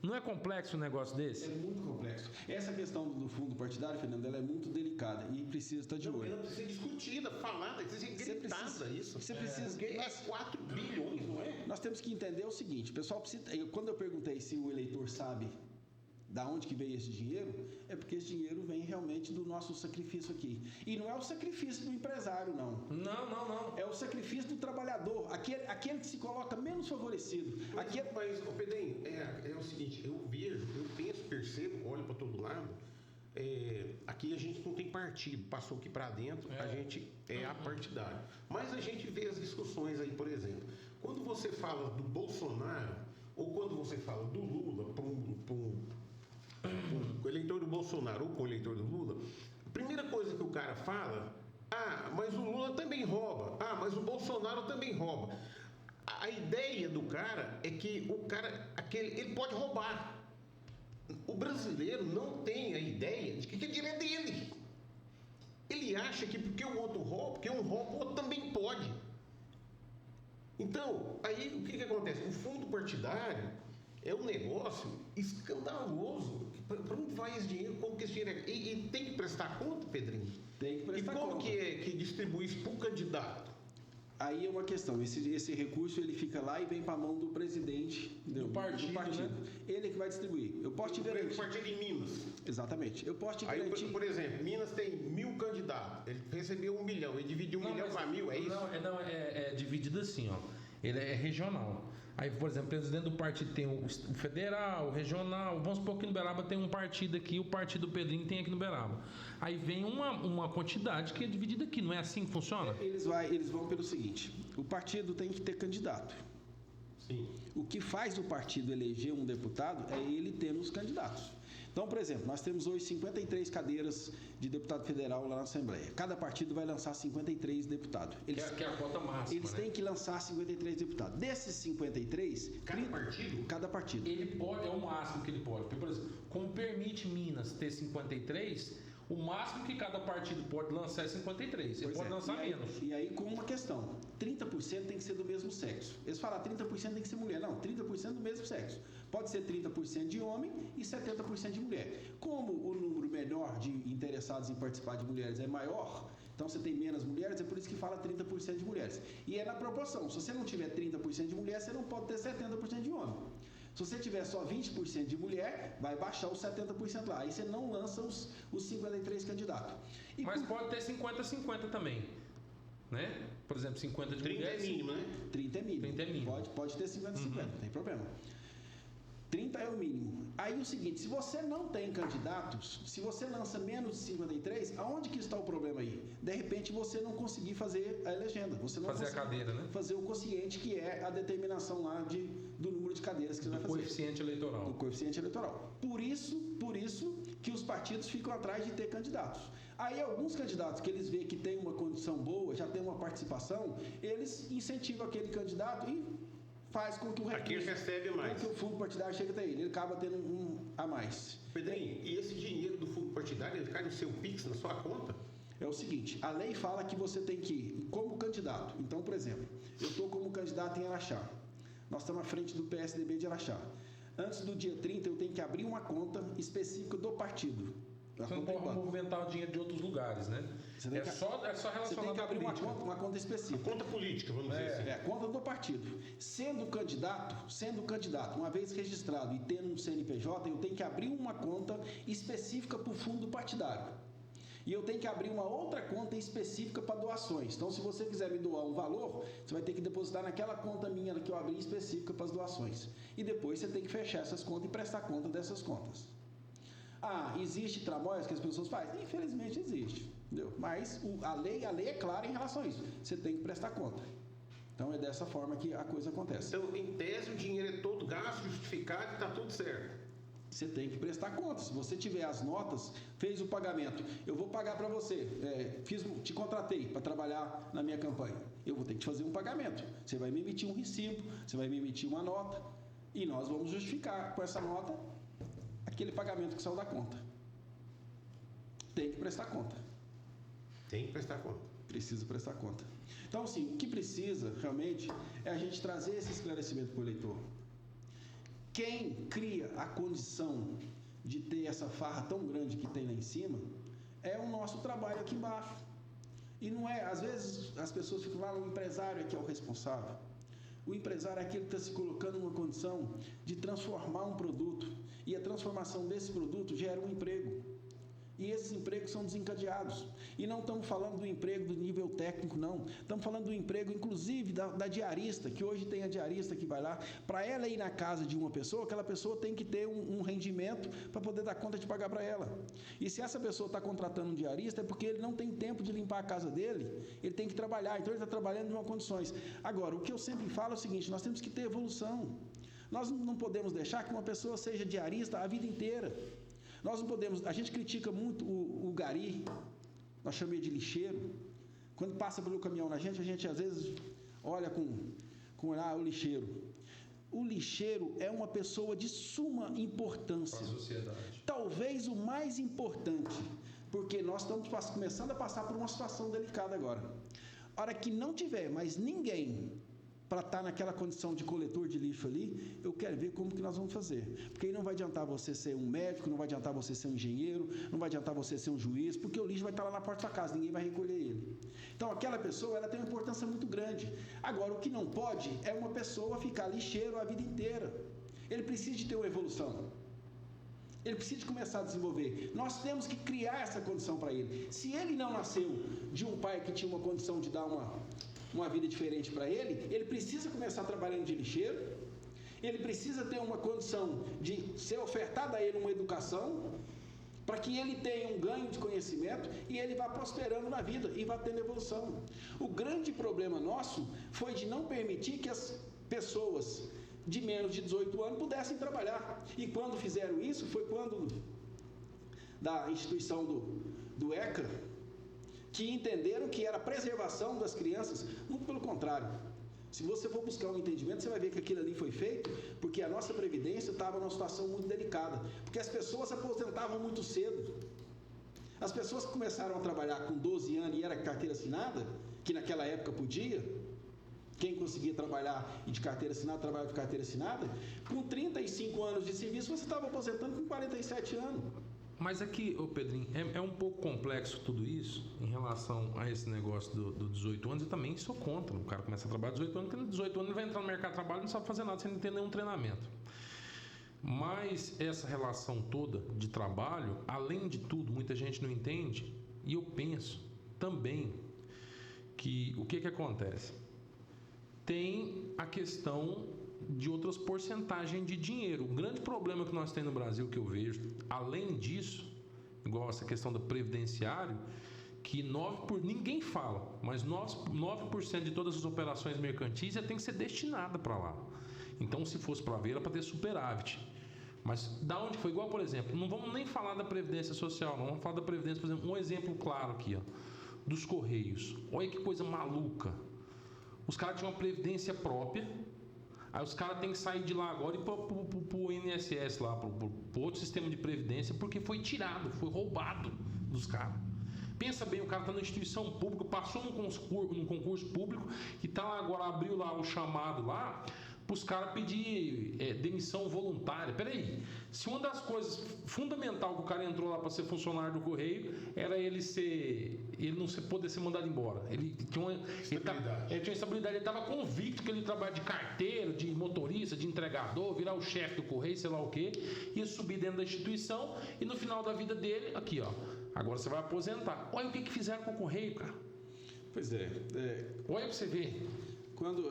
Não é complexo um negócio desse? É muito complexo. Essa questão do fundo partidário, Fernando, ela é muito delicada e precisa estar de olho. Ela precisa ser discutida, falada, precisa ser gritada isso. Você precisa... Porque é 4 bilhões, não é? Nós temos que entender o seguinte, pessoal, quando eu perguntei se o eleitor sabe da onde que veio esse dinheiro, é porque esse dinheiro vem realmente do nosso sacrifício aqui. E não é o sacrifício do empresário, não. Não. É o sacrifício do trabalhador, aquele que se coloca menos favorecido. Mas, Pedrinho, é o seguinte, eu vejo, eu penso, percebo, olho para todo lado, aqui a gente não tem partido, passou aqui para dentro, a gente é apartidário. Mas a gente vê as discussões aí, por exemplo, quando você fala do Bolsonaro, ou quando você fala do Lula para o eleitor do Bolsonaro ou para o eleitor do Lula, a primeira coisa que o cara fala, mas o Lula também rouba, mas o Bolsonaro também rouba. A ideia do cara é que ele pode roubar. O brasileiro não tem a ideia de que aquele dinheiro é dele. Ele acha que porque o outro rouba, porque um rouba, o outro também pode. Então, aí o que acontece? O fundo partidário é um negócio escandaloso. Para onde vai esse dinheiro? Como que esse dinheiro é? E tem que prestar conta, Pedrinho? Tem que prestar conta. E como que distribui isso para o candidato? Aí é uma questão, esse recurso ele fica lá e vem para a mão do presidente do partido. Né? Ele é que vai distribuir. Eu posso te garantir. O partido em Minas. Exatamente. Eu posso te garantir. Por exemplo, Minas tem 1.000 candidatos. Ele recebeu 1 milhão. Ele dividiu 1 milhão para 1.000, é isso? Não, é dividido assim, ó. Ele é regional. Aí, por exemplo, o presidente do partido tem o federal, o regional. Vamos supor que no Uberaba tem um partido aqui, o partido do Pedrinho tem aqui no Uberaba. Aí vem uma quantidade que é dividida aqui, não é assim que funciona? Eles vão pelo seguinte: o partido tem que ter candidato. Sim. O que faz o partido eleger um deputado é ele tendo os candidatos. Então, por exemplo, nós temos hoje 53 cadeiras de deputado federal lá na Assembleia. Cada partido vai lançar 53 deputados. Que é a cota máxima. Eles têm que lançar 53 deputados. Desses 53... Cada partido. Ele pode, é o máximo que ele pode. Porque, por exemplo, como permite Minas ter 53... O máximo que cada partido pode lançar é 53. Ele pode lançar menos. E aí, com uma questão: 30% tem que ser do mesmo sexo. Eles falam 30% tem que ser mulher. Não, 30% do mesmo sexo. Pode ser 30% de homem e 70% de mulher. Como o número menor de interessados em participar de mulheres é maior, então você tem menos mulheres, é por isso que fala 30% de mulheres. E é na proporção. Se você não tiver 30% de mulher, você não pode ter 70% de homem. Se você tiver só 20% de mulher, vai baixar os 70% lá. Aí você não lança os 53 candidatos. Mas pode ter 50-50 também, né? Por exemplo, 50 de 30 mulheres. 30 é mínimo, né? 30 é mínimo. Pode ter 50-50, não tem problema. 30 é o mínimo. Aí o seguinte, se você não tem candidatos, se você lança menos de 53, aonde que está o problema aí? De repente você não conseguir fazer a legenda. Você não fazer a cadeira, né? Fazer o quociente, que é a determinação lá do número de cadeiras que você vai fazer. Coeficiente eleitoral. O coeficiente eleitoral. Por isso que os partidos ficam atrás de ter candidatos. Aí alguns candidatos que eles veem que tem uma condição boa, já tem uma participação, eles incentivam aquele candidato e faz com que o recurso, recebe mais. Com que o fundo partidário chegue até ele. Ele acaba tendo um a mais. Pedrinho, e esse dinheiro do fundo partidário, ele cai no seu Pix, na sua conta? É o seguinte, a lei fala que você tem que ir como candidato. Então, por exemplo, eu estou como candidato em Araxá. Nós estamos à frente do PSDB de Araxá. Antes do dia 30, eu tenho que abrir uma conta específica do partido. Você não pode movimentar o dinheiro de outros lugares, né? Só relacionado você tem que abrir uma conta específica. Conta política, vamos dizer assim. É a conta do partido. Sendo candidato, uma vez registrado e tendo um CNPJ, eu tenho que abrir uma conta específica para o fundo partidário. E eu tenho que abrir uma outra conta específica para doações. Então, se você quiser me doar um valor, você vai ter que depositar naquela conta minha que eu abri específica para as doações. E depois você tem que fechar essas contas e prestar conta dessas contas. Existe tramóias que as pessoas fazem? Infelizmente existe, entendeu? Mas a lei é clara em relação a isso. Você tem que prestar conta. Então é dessa forma que a coisa acontece. Então, em tese, o dinheiro é todo gasto, justificado e está tudo certo. Você tem que prestar conta. Se você tiver as notas, fez o pagamento, eu vou pagar para você, te contratei para trabalhar na minha campanha. Eu vou ter que te fazer um pagamento. Você vai me emitir um recibo, você vai me emitir uma nota e nós vamos justificar com essa nota aquele pagamento que saiu da conta. Tem que prestar conta. Tem que prestar conta. Precisa prestar conta. Então, assim, o que precisa realmente é a gente trazer esse esclarecimento para o eleitor. Quem cria a condição de ter essa farra tão grande que tem lá em cima é o nosso trabalho aqui embaixo. E não é, às vezes as pessoas ficam lá, o empresário é que é o responsável. O empresário é aquele que está se colocando numa condição de transformar um produto. E a transformação desse produto gera um emprego. E esses empregos são desencadeados. E não estamos falando do emprego do nível técnico, não. Estamos falando do emprego, inclusive, da diarista, que hoje tem a diarista que vai lá. Para ela ir na casa de uma pessoa, aquela pessoa tem que ter um rendimento para poder dar conta de pagar para ela. E se essa pessoa está contratando um diarista, é porque ele não tem tempo de limpar a casa dele, ele tem que trabalhar. Então, ele está trabalhando em uma condições. Agora, o que eu sempre falo é o seguinte, nós temos que ter evolução. Nós não podemos deixar que uma pessoa seja diarista a vida inteira. Nós não podemos... A gente critica muito o gari, nós chamamos ele de lixeiro. Quando passa pelo caminhão na gente, a gente às vezes olha com o lixeiro. O lixeiro é uma pessoa de suma importância. Para a sociedade. Talvez o mais importante, porque nós estamos começando a passar por uma situação delicada agora. A hora que não tiver mais ninguém para estar naquela condição de coletor de lixo ali, eu quero ver como que nós vamos fazer. Porque aí não vai adiantar você ser um médico, não vai adiantar você ser um engenheiro, não vai adiantar você ser um juiz, porque o lixo vai estar lá na porta da sua casa, ninguém vai recolher ele. Então, aquela pessoa, ela tem uma importância muito grande. Agora, o que não pode é uma pessoa ficar lixeiro a vida inteira. Ele precisa de ter uma evolução. Ele precisa de começar a desenvolver. Nós temos que criar essa condição para ele. Se ele não nasceu de um pai que tinha uma condição de dar uma vida diferente para ele, ele precisa começar trabalhando de lixeiro, ele precisa ter uma condição de ser ofertada a ele uma educação, para que ele tenha um ganho de conhecimento e ele vá prosperando na vida e vá tendo evolução. O grande problema nosso foi de não permitir que as pessoas de menos de 18 anos pudessem trabalhar. E quando fizeram isso, foi quando da instituição do ECA, que entenderam que era a preservação das crianças. Muito pelo contrário. Se você for buscar um entendimento, você vai ver que aquilo ali foi feito porque a nossa previdência estava numa situação muito delicada. Porque as pessoas se aposentavam muito cedo. As pessoas que começaram a trabalhar com 12 anos e era carteira assinada, que naquela época podia, quem conseguia trabalhar e de carteira assinada, trabalhava de carteira assinada, com 35 anos de serviço, você estava aposentando com 47 anos. Mas aqui, Pedrinho, é um pouco complexo tudo isso em relação a esse negócio do 18 anos. Eu também sou contra. O cara começa a trabalhar 18 anos, porque 18 anos ele vai entrar no mercado de trabalho e não sabe fazer nada sem ter nenhum treinamento. Mas essa relação toda de trabalho, além de tudo, muita gente não entende. E eu penso também que o que acontece? Tem a questão de outras porcentagens de dinheiro. O grande problema que nós temos no Brasil, que eu vejo, além disso, igual essa questão do previdenciário, que ninguém fala, mas 9% de todas as operações mercantis já tem que ser destinada para lá. Então, se fosse para ver, era para ter superávit. Mas da onde foi? Igual, por exemplo, não vamos nem falar da Previdência Social, não vamos falar da Previdência, por exemplo, um exemplo claro aqui, ó, dos Correios. Olha que coisa maluca. Os caras tinham uma previdência própria, aí os caras têm que sair de lá agora e ir para o INSS lá, para outro sistema de previdência, porque foi tirado, foi roubado dos caras. Pensa bem, o cara está na instituição pública, passou num concurso público e tá lá agora, abriu lá o chamado lá, para os caras pedir demissão voluntária. Peraí, se uma das coisas fundamental que o cara entrou lá para ser funcionário do Correio era ele não poder ser mandado embora. Ele tinha uma estabilidade, ele estava convicto que ele trabalha de carteiro, de motorista, de entregador, virar o chefe do Correio, sei lá o quê, ia subir dentro da instituição e no final da vida dele, aqui ó, agora você vai aposentar. Olha o que fizeram com o Correio, cara. Pois é. Olha para você ver. Quando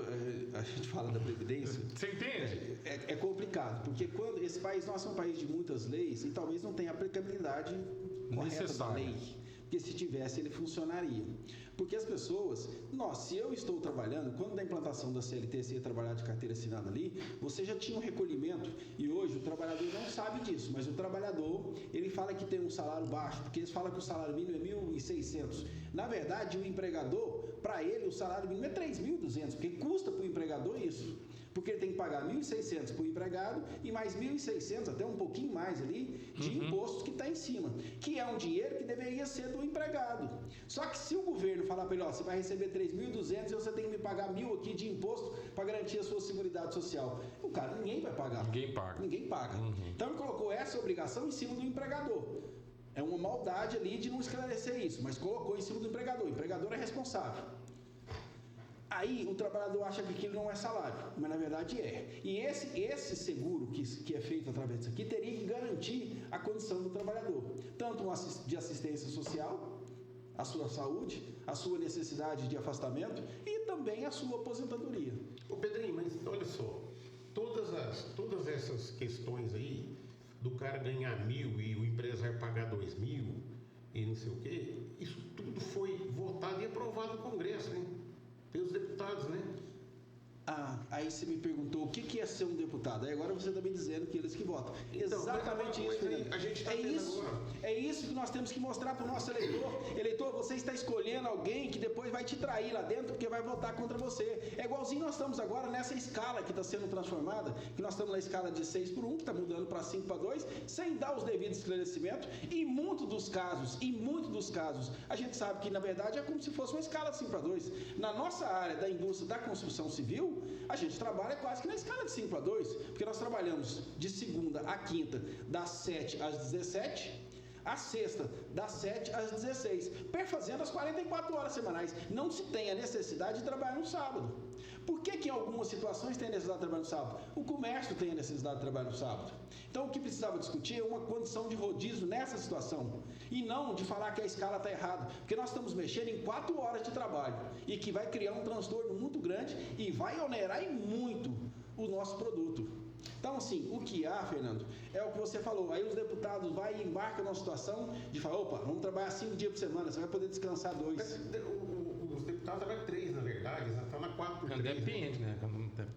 a gente fala da Previdência... Você entende? É complicado, porque quando esse país, nós somos um país de muitas leis e talvez não tenha aplicabilidade correta da lei. Porque se tivesse, ele funcionaria. Porque as pessoas... se eu estou trabalhando, quando da implantação da CLT você ia trabalhar de carteira assinada ali, você já tinha um recolhimento e hoje o trabalhador não sabe disso, mas o trabalhador, ele fala que tem um salário baixo, porque eles falam que o salário mínimo é 1.600. Na verdade, o empregador, para ele, o salário mínimo é 3.200, porque custa para o empregador isso. Porque ele tem que pagar 1.600 para o empregado e mais 1.600, até um pouquinho mais ali, de imposto que está em cima, que é um dinheiro que deveria ser do empregado. Só que se o governo falar para ele, você vai receber 3.200 e você tem que me pagar 1.000 aqui de imposto para garantir a sua seguridade social, o cara, ninguém vai pagar. Ninguém paga. Então ele colocou essa obrigação em cima do empregador. É uma maldade ali de não esclarecer isso, mas colocou em cima do empregador. O empregador é responsável. Aí o trabalhador acha que aquilo não é salário, mas na verdade é. E esse seguro que é feito através disso aqui teria que garantir a condição do trabalhador, tanto de assistência social, a sua saúde, a sua necessidade de afastamento e também a sua aposentadoria. Ô Pedrinho, mas olha só, todas essas questões aí, do cara ganhar 1.000 e o empresário pagar 2.000 e não sei o quê, isso tudo foi votado e aprovado no Congresso, né? Pelos deputados, né? Aí Aí você me perguntou o que é ser um deputado. Aí agora você está me dizendo que eles que votam. Então, Exatamente isso, Fernando. A gente tá é isso que nós temos que mostrar para o nosso eleitor. Eleitor, você está escolhendo alguém que depois vai te trair lá dentro porque vai votar contra você. É igualzinho nós estamos agora nessa escala que está sendo transformada, que nós estamos na escala de 6:1, que está mudando para 5:2, sem dar os devidos esclarecimentos. E em muitos dos casos, a gente sabe que na verdade é como se fosse uma escala de 5:2. Na nossa área da indústria da construção civil, a gente trabalha quase que na escala de 5:2, porque nós trabalhamos de segunda a quinta, das 7 às 17, a sexta, das 7 às 16, perfazendo as 44 horas semanais. Não se tem a necessidade de trabalhar no sábado. Por que em algumas situações tem a necessidade de trabalhar no sábado? O comércio tem a necessidade de trabalhar no sábado. Então, o que precisava discutir é uma condição de rodízio nessa situação, e não de falar que a escala está errada, porque nós estamos mexendo em 4 horas de trabalho, e que vai criar um transtorno muito grande e vai onerar em muito o nosso produto. Então, assim, o que há, Fernando, é o que você falou. Aí os deputados vão e embarcam numa situação de falar, opa, vamos trabalhar 5 dias por semana, você vai poder descansar 2. Os deputados trabalham 3, na verdade, está na 4/3. Depende, né?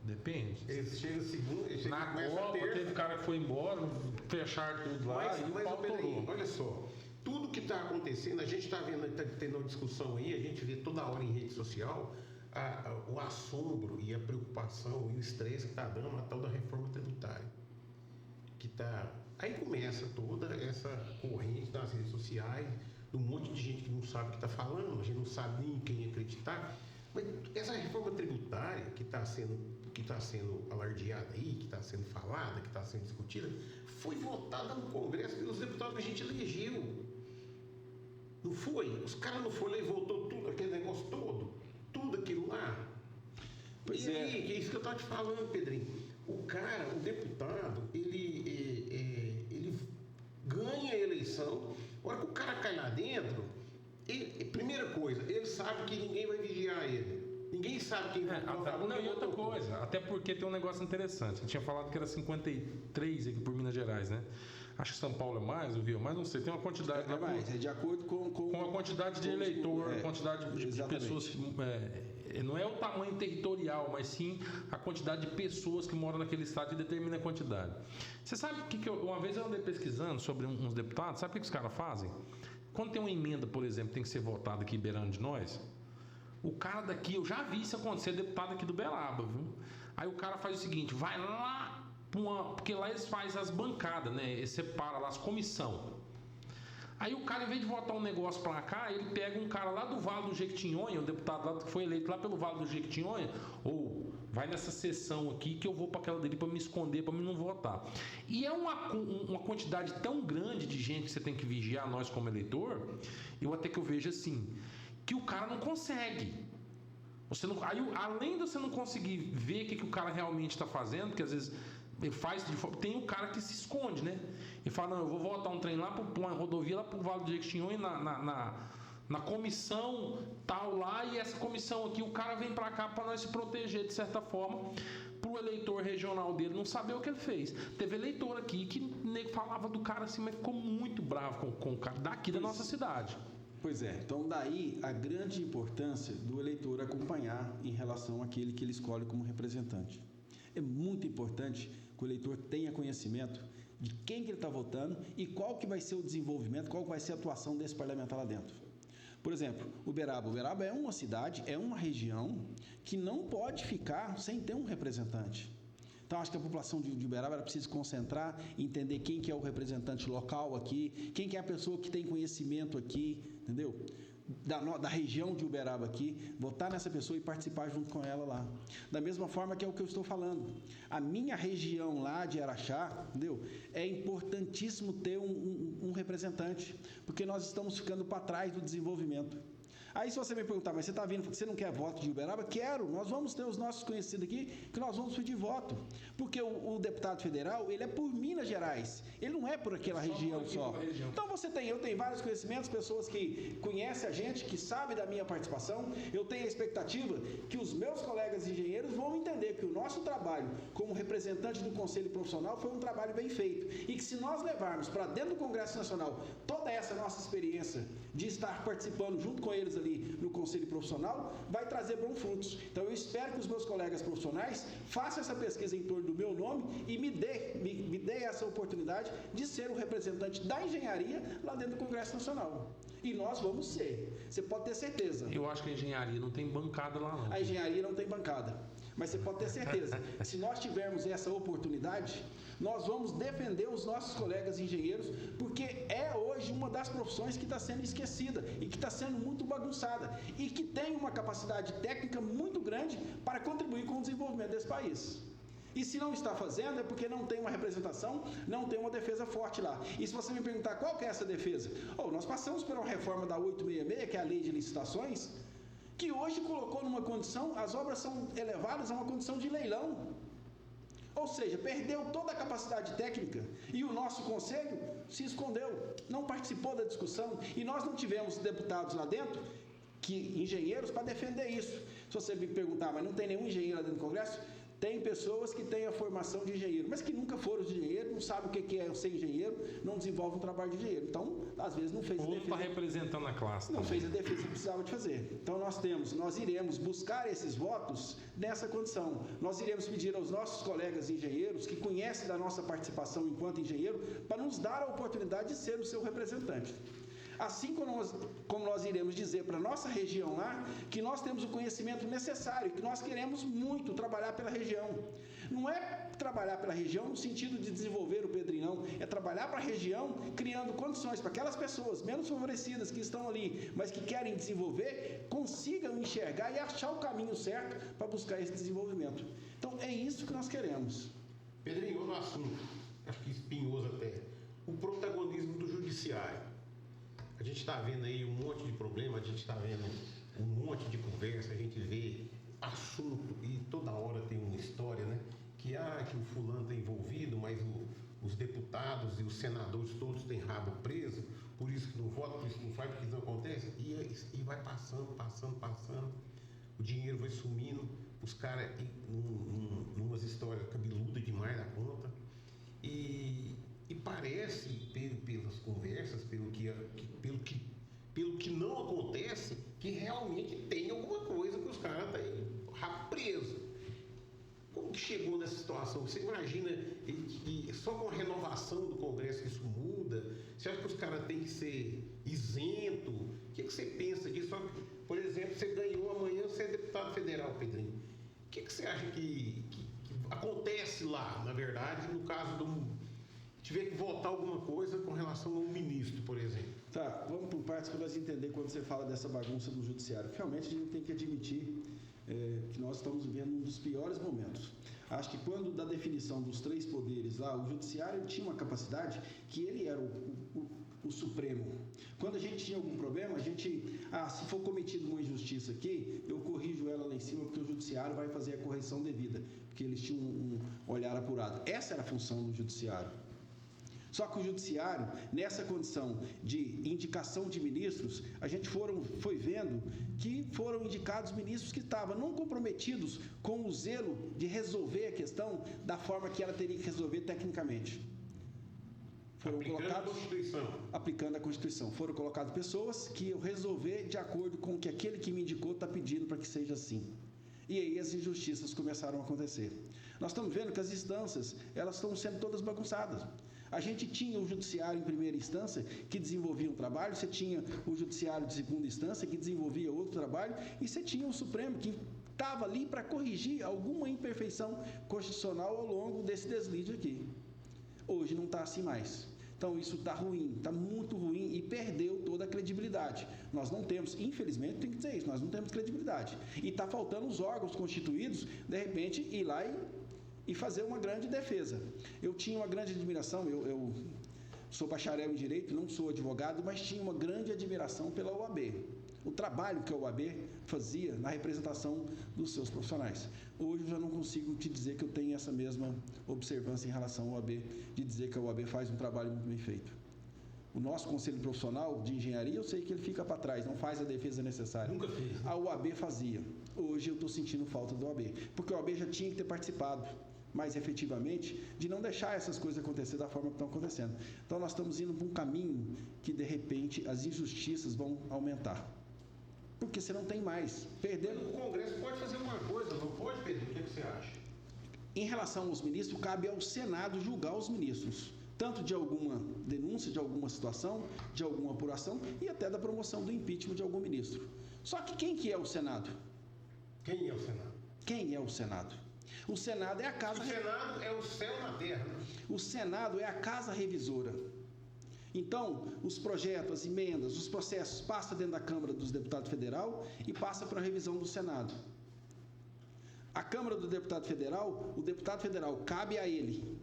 Depende. Eles chegam segunda, eles chegam Na Copa, teve cara que foi embora, fecharam tudo lá. Mas peraí, olha só, tudo que está acontecendo, a gente está vendo, está tendo uma discussão aí, a gente vê toda hora em rede social o assombro e a preocupação e o estresse que está dando a tal da reforma tributária. Aí começa toda essa corrente nas redes sociais, de um monte de gente que não sabe o que está falando, a gente não sabe nem quem acreditar. Mas essa reforma tributária que está sendo alardeada aí, que está sendo falada, que está sendo discutida, foi votada no Congresso pelos deputados que a gente elegeu. Não foi? Os caras não foram lá e votou tudo, aquele negócio todo, tudo aquilo lá. Pois e aí, que é isso que eu estava te falando, Pedrinho. O deputado, ele ganha a eleição. A hora que o cara cai lá dentro, primeira coisa, ele sabe que ninguém vai vigiar ele. Ninguém sabe quem vai votar. Não, e outra coisa, até porque tem um negócio interessante. Você tinha falado que era 53 aqui por Minas Gerais, né? Acho que São Paulo é mais, o Rio é mais, não sei. Tem uma quantidade... É mais, é de acordo com a quantidade de eleitor, a quantidade de pessoas... não é o tamanho territorial, mas sim a quantidade de pessoas que moram naquele estado que determina a quantidade. Você sabe que uma vez eu andei pesquisando sobre uns deputados, sabe o que os caras fazem? Quando tem uma emenda, por exemplo, tem que ser votada aqui beirando de nós, o cara daqui, eu já vi isso acontecer, deputado aqui do Belaba, viu? Aí o cara faz o seguinte, vai lá, porque lá eles fazem as bancadas, né? Eles separam lá as comissão. Aí o cara, em vez de votar um negócio pra cá, ele pega um cara lá do Vale do Jequitinhonha, um deputado lá que foi eleito lá pelo Vale do Jequitinhonha, ou vai nessa sessão aqui que eu vou para aquela dele para me esconder, para mim não votar. E é uma quantidade tão grande de gente que você tem que vigiar, nós como eleitor, até que eu vejo assim, que o cara não consegue. Além de você não conseguir ver o que o cara realmente está fazendo, porque às vezes ele faz, tem o cara que se esconde, né? E fala, não, eu vou votar um trem lá para uma rodovia lá para o Vale do Jequitinhonha na comissão tal lá, e essa comissão aqui, o cara vem para cá para nós se proteger de certa forma, para o eleitor regional dele não saber o que ele fez. Teve eleitor aqui que falava do cara assim, mas ficou muito bravo com o cara daqui da nossa cidade. Pois é, então daí a grande importância do eleitor acompanhar em relação àquele que ele escolhe como representante. É muito importante que o eleitor tenha conhecimento de quem que ele está votando e qual que vai ser o desenvolvimento, qual que vai ser a atuação desse parlamentar lá dentro. Por exemplo, Uberaba. Uberaba é uma cidade, é uma região que não pode ficar sem ter um representante. Então, acho que a população de Uberaba precisa se concentrar, entender quem que é o representante local aqui, quem que é a pessoa que tem conhecimento aqui, entendeu? Da região de Uberaba aqui, votar nessa pessoa e participar junto com ela lá. Da mesma forma que é o que eu estou falando. A minha região lá de Araxá, entendeu? É importantíssimo ter um representante, porque nós estamos ficando para trás do desenvolvimento. Aí se você me perguntar, mas você está vindo, você não quer voto de Uberaba? Quero, nós vamos ter os nossos conhecidos aqui, que nós vamos pedir voto. Porque o deputado federal, ele é por Minas Gerais, ele não é por aquela região só. Então eu tenho vários conhecimentos, pessoas que conhecem a gente, que sabem da minha participação, eu tenho a expectativa que os meus colegas engenheiros vão entender que o nosso trabalho como representante do Conselho Profissional foi um trabalho bem feito. E que se nós levarmos para dentro do Congresso Nacional toda essa nossa experiência de estar participando junto com eles ali no Conselho Profissional, profissional vai trazer bons frutos. Então eu espero que os meus colegas profissionais façam essa pesquisa em torno do meu nome e me dê essa oportunidade de ser o representante da engenharia lá dentro do Congresso Nacional. E nós vamos ser. Você pode ter certeza. Eu acho que a engenharia não tem bancada lá, não. A engenharia não tem bancada. Mas você pode ter certeza, se nós tivermos essa oportunidade, nós vamos defender os nossos colegas engenheiros, porque é hoje uma das profissões que está sendo esquecida e que está sendo muito bagunçada e que tem uma capacidade técnica muito grande para contribuir com o desenvolvimento desse país. E se não está fazendo é porque não tem uma representação, não tem uma defesa forte lá. E se você me perguntar qual que é essa defesa? Nós passamos por uma reforma da 866, que é a lei de licitações, que hoje colocou numa condição, as obras são elevadas a uma condição de leilão. Ou seja, perdeu toda a capacidade técnica e o nosso conselho se escondeu, não participou da discussão e nós não tivemos deputados lá dentro, engenheiros, para defender isso. Se você me perguntar, mas não tem nenhum engenheiro lá dentro do Congresso? Tem pessoas que têm a formação de engenheiro, mas que nunca foram de engenheiro, não sabem o que é ser engenheiro, não desenvolvem um trabalho de engenheiro. Então, às vezes, não fez a defesa. Ou está representando a classe. Não fez a defesa que precisava de fazer. Então, nós iremos buscar esses votos nessa condição. Nós iremos pedir aos nossos colegas engenheiros, que conhecem da nossa participação enquanto engenheiro, para nos dar a oportunidade de ser o seu representante. Assim como nós iremos dizer para a nossa região lá, que nós temos o conhecimento necessário, que nós queremos muito trabalhar pela região. Não é trabalhar pela região no sentido de desenvolver o Pedrinho, é trabalhar para a região, criando condições para aquelas pessoas menos favorecidas que estão ali, mas que querem desenvolver, consigam enxergar e achar o caminho certo para buscar esse desenvolvimento. Então, é isso que nós queremos. Pedrinho, outro assunto, acho que espinhoso até, o protagonismo do judiciário. A gente está vendo aí um monte de problema, a gente está vendo um monte de conversa, a gente vê assunto e toda hora tem uma história, né? Que o fulano está envolvido, mas os deputados e os senadores todos têm rabo preso, por isso que não vota, por isso que não faz, porque isso não acontece. E vai passando, o dinheiro vai sumindo, os caras numas histórias cabeludas demais da conta. E parece, pelas conversas, pelo que não acontece, que realmente tem alguma coisa que os caras estão presos. Como que chegou nessa situação? Você imagina que só com a renovação do Congresso isso muda? Você acha que os caras têm que ser isentos? O que você pensa disso? Por exemplo, você ganhou amanhã, você é deputado federal, Pedrinho. O que você acha que acontece lá, na verdade, no caso tiver que votar alguma coisa com relação ao ministro, por exemplo? Tá, vamos por partes para nós entender quando você fala dessa bagunça do judiciário. Realmente a gente tem que admitir que nós estamos vivendo um dos piores momentos. Acho que quando da definição dos 3 poderes lá, o judiciário tinha uma capacidade que ele era o supremo. Quando a gente tinha algum problema, se for cometido uma injustiça aqui, eu corrijo ela lá em cima, porque o judiciário vai fazer a correção devida, porque eles tinham um olhar apurado. Essa era a função do judiciário. Só que o judiciário, nessa condição de indicação de ministros, a gente foi vendo que foram indicados ministros que estavam não comprometidos com o zelo de resolver a questão da forma que ela teria que resolver tecnicamente. Aplicando a Constituição. Foram colocadas pessoas que iam resolver de acordo com o que aquele que me indicou está pedindo para que seja assim. E aí as injustiças começaram a acontecer. Nós estamos vendo que as instâncias, elas estão sendo todas bagunçadas. A gente tinha o judiciário em primeira instância, que desenvolvia um trabalho, você tinha o judiciário de segunda instância, que desenvolvia outro trabalho, e você tinha o Supremo, que estava ali para corrigir alguma imperfeição constitucional ao longo desse deslize aqui. Hoje não está assim mais. Então isso está ruim, está muito ruim e perdeu toda a credibilidade. Nós não temos, infelizmente tem que dizer isso, nós não temos credibilidade. E está faltando os órgãos constituídos, de repente, ir lá e fazer uma grande defesa. Eu tinha uma grande admiração, eu sou bacharel em Direito, não sou advogado, mas tinha uma grande admiração pela OAB. O trabalho que a OAB fazia na representação dos seus profissionais. Hoje eu já não consigo te dizer que eu tenho essa mesma observância em relação à OAB, de dizer que a OAB faz um trabalho muito bem feito. O nosso conselho profissional de engenharia, eu sei que ele fica para trás, não faz a defesa necessária. Nunca fez. A OAB fazia. Hoje eu estou sentindo falta da OAB, porque a OAB já tinha que ter participado mais efetivamente, de não deixar essas coisas acontecer da forma que estão acontecendo. Então nós estamos indo para um caminho que de repente as injustiças vão aumentar. porque você não tem mais. Perdendo. O Congresso pode fazer uma coisa, não pode, Pedro? O que você acha? Em relação aos ministros, cabe ao Senado julgar os ministros, tanto de alguma denúncia, de alguma situação, de alguma apuração e até da promoção do impeachment de algum ministro. Só que quem que é o Senado? Quem é o Senado? Quem é o Senado? O Senado é a casa... O Senado é o céu na terra. O Senado é a casa revisora. Então, os projetos, as emendas, os processos passam dentro da Câmara dos Deputados Federal e passam para a revisão do Senado. A Câmara do Deputado Federal, o deputado federal, cabe a ele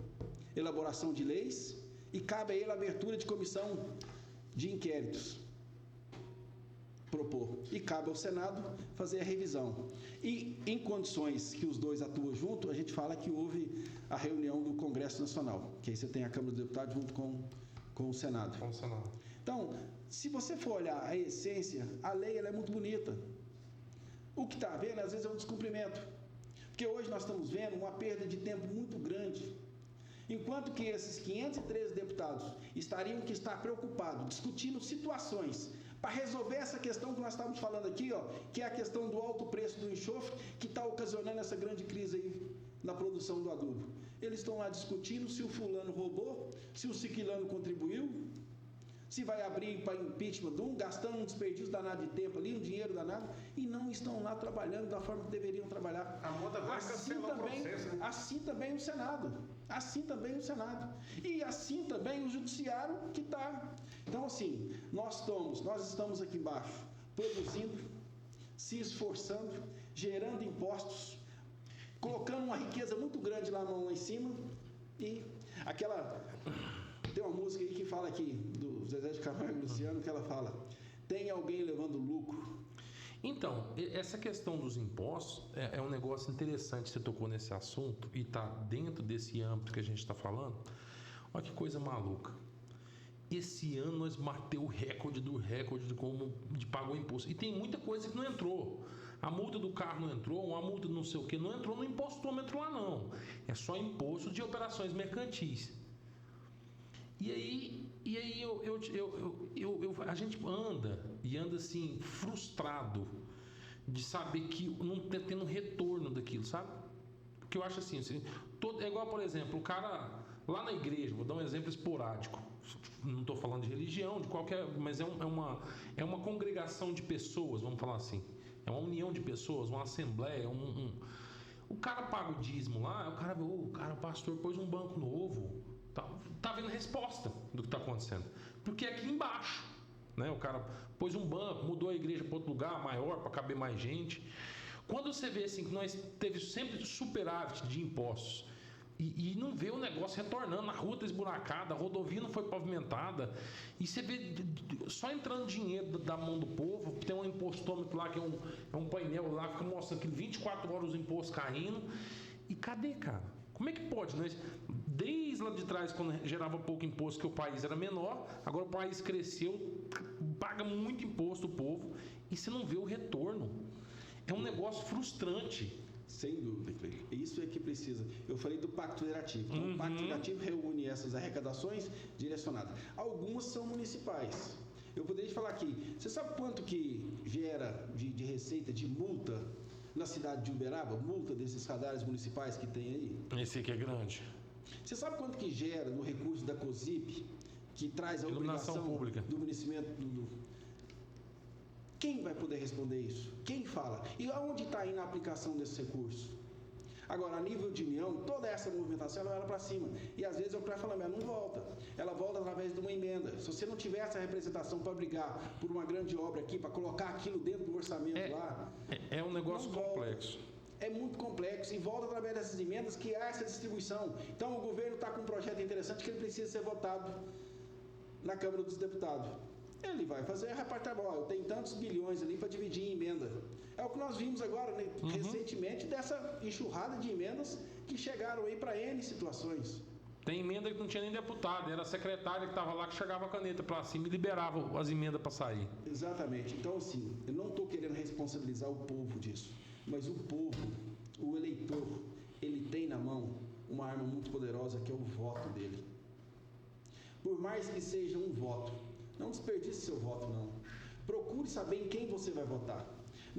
elaboração de leis e cabe a ele a abertura de comissão de inquéritos, propor. E cabe ao Senado fazer a revisão. E em condições que os dois atuam junto, a gente fala que houve a reunião do Congresso Nacional, que aí você tem a Câmara dos Deputados junto com o Senado. Com o Senado. Então, se você for olhar a essência, a lei ela é muito bonita. O que está havendo, às vezes, é um descumprimento. Porque hoje nós estamos vendo uma perda de tempo muito grande. Enquanto que esses 513 deputados estariam que estar preocupados, discutindo situações para resolver essa questão que nós estávamos falando aqui, ó, que é a questão do alto preço do enxofre, que está ocasionando essa grande crise aí na produção do adubo. Eles estão lá discutindo se o fulano roubou, se o ciclano contribuiu, se vai abrir para impeachment de um, gastando um desperdício danado de tempo ali, um dinheiro danado, e não estão lá trabalhando da forma que deveriam trabalhar. A moda vai cancelar o processo, né? Assim também o Senado. Assim também o Senado. E assim também o Judiciário que está. Então, assim, nós estamos aqui embaixo, produzindo, se esforçando, gerando impostos, colocando uma riqueza muito grande lá em cima, e aquela... Tem uma música aí que fala aqui, do Zezé de Camargo e Luciano, que ela fala: tem alguém levando lucro? Então, essa questão dos impostos é um negócio interessante. Você tocou nesse assunto e está dentro desse âmbito que a gente está falando. Olha que coisa maluca. Esse ano nós bateu o recorde de como de pagou imposto. E tem muita coisa que não entrou. A multa do carro não entrou, uma multa não sei o que, não entrou no impostômetro lá não. É só imposto de operações mercantis. E aí a gente anda assim, frustrado de saber que não está tendo retorno daquilo, sabe? Porque eu acho assim é igual, por exemplo, o cara lá na igreja, vou dar um exemplo esporádico, não estou falando de religião, de qualquer, mas é uma congregação de pessoas, vamos falar assim, é uma união de pessoas, uma assembleia, o cara paga o dízimo lá, o pastor pôs um banco novo. Tá vendo resposta do que está acontecendo. Porque aqui embaixo, né, o cara pôs um banco, mudou a igreja para outro lugar maior para caber mais gente. Quando você vê assim que nós teve sempre superávit de impostos e não vê o negócio retornando, a rua está esburacada, a rodovia não foi pavimentada, e você vê só entrando dinheiro da mão do povo, tem um impostômetro lá que é um painel lá que mostra que 24 horas os impostos caindo. E cadê, cara? Como é que pode, né? Desde lá de trás, quando gerava pouco imposto, que o país era menor, agora o país cresceu, paga muito imposto o povo, e você não vê o retorno. É um negócio frustrante. Sem dúvida, Cleide. Isso é que precisa. Eu falei do Pacto Federativo. Então, o Pacto Federativo reúne essas arrecadações direcionadas. Algumas são municipais. Eu poderia te falar aqui, você sabe quanto que gera de receita, de multa, na cidade de Uberaba, multa desses radares municipais que tem aí? Esse aqui é grande. Você sabe quanto que gera no recurso da COSIP, que traz a iluminação obrigação pública do município? Quem vai poder responder isso? Quem fala? E aonde está aí na aplicação desse recurso? Agora, a nível de união, toda essa movimentação ela vai para cima. E às vezes eu quero falar, mas não volta. Ela volta através de uma emenda. Se você não tiver essa representação para brigar por uma grande obra aqui, para colocar aquilo dentro do orçamento lá... É um negócio complexo. É muito complexo e volta através dessas emendas que há essa distribuição. Então, o governo está com um projeto interessante que ele precisa ser votado na Câmara dos Deputados. Ele vai fazer a repartição. Eu tenho tantos bilhões ali para dividir em emenda. É o que nós vimos agora, né, recentemente, dessa enxurrada de emendas que chegaram aí para N situações. Tem emenda que não tinha nem deputado, era a secretária que estava lá que chegava a caneta para cima e liberava as emendas para sair. Exatamente. Então, assim, eu não estou querendo responsabilizar o povo disso, mas o povo, o eleitor, ele tem na mão uma arma muito poderosa que é o voto dele. Por mais que seja um voto, não desperdice seu voto, não. Procure saber em quem você vai votar.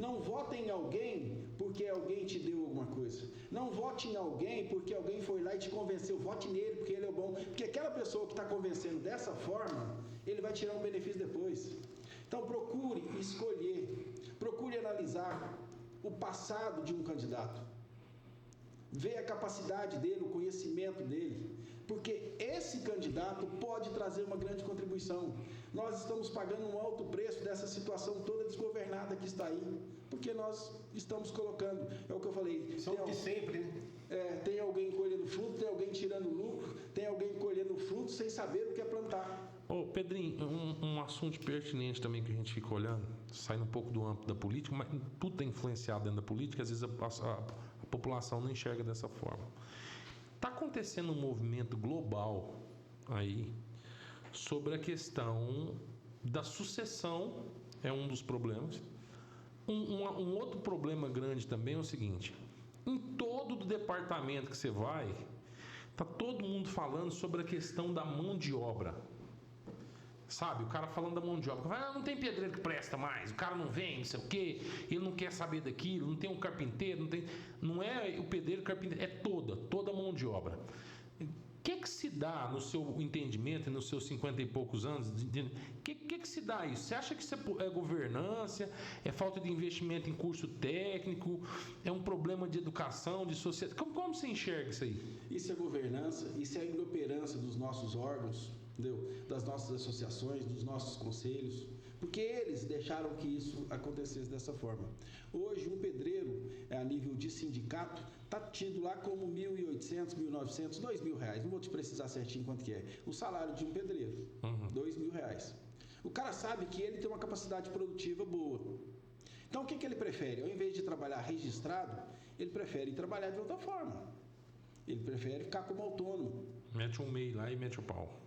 Não vote em alguém porque alguém te deu alguma coisa. Não vote em alguém porque alguém foi lá e te convenceu. Vote nele porque ele é bom. Porque aquela pessoa que está convencendo dessa forma, ele vai tirar um benefício depois. Então procure escolher, procure analisar o passado de um candidato. Ver a capacidade dele, o conhecimento dele. Porque esse candidato pode trazer uma grande contribuição. Nós estamos pagando um alto preço dessa situação toda desgovernada que está aí, porque nós estamos colocando, é o que eu falei. São de sempre, né? Tem alguém colhendo fruto, tem alguém tirando lucro, tem alguém colhendo fruto sem saber o que é plantar. Ô, Pedrinho, um assunto pertinente também que a gente fica olhando, saindo um pouco do âmbito da política, mas tudo está influenciado dentro da política, às vezes a população não enxerga dessa forma. Está acontecendo um movimento global aí sobre a questão da sucessão, é um dos problemas. Um outro problema grande também é o seguinte: em todo o departamento que você vai, está todo mundo falando sobre a questão da mão de obra. Sabe, o cara falando da mão de obra, não tem pedreiro que presta mais, o cara não vem, não sei o quê, ele não quer saber daquilo, não tem um carpinteiro, não é o pedreiro, o carpinteiro, é toda a mão de obra. O que se dá no seu entendimento, nos seus 50 e poucos anos, o que se dá isso? Você acha que isso é governança, é falta de investimento em curso técnico, é um problema de educação, de sociedade? Como você enxerga isso aí? Isso é governança, isso é a inoperância dos nossos órgãos, entendeu? Das nossas associações, dos nossos conselhos, porque eles deixaram que isso acontecesse dessa forma. Hoje, um pedreiro, a nível de sindicato, está tido lá como R$1.800, R$1.900, R$2.000. Não vou te precisar certinho quanto que é. O salário de um pedreiro, R$2.000. O cara sabe que ele tem uma capacidade produtiva boa. Então, o que ele prefere? Ao invés de trabalhar registrado, ele prefere trabalhar de outra forma. Ele prefere ficar como autônomo. Mete um MEI lá e mete o pau.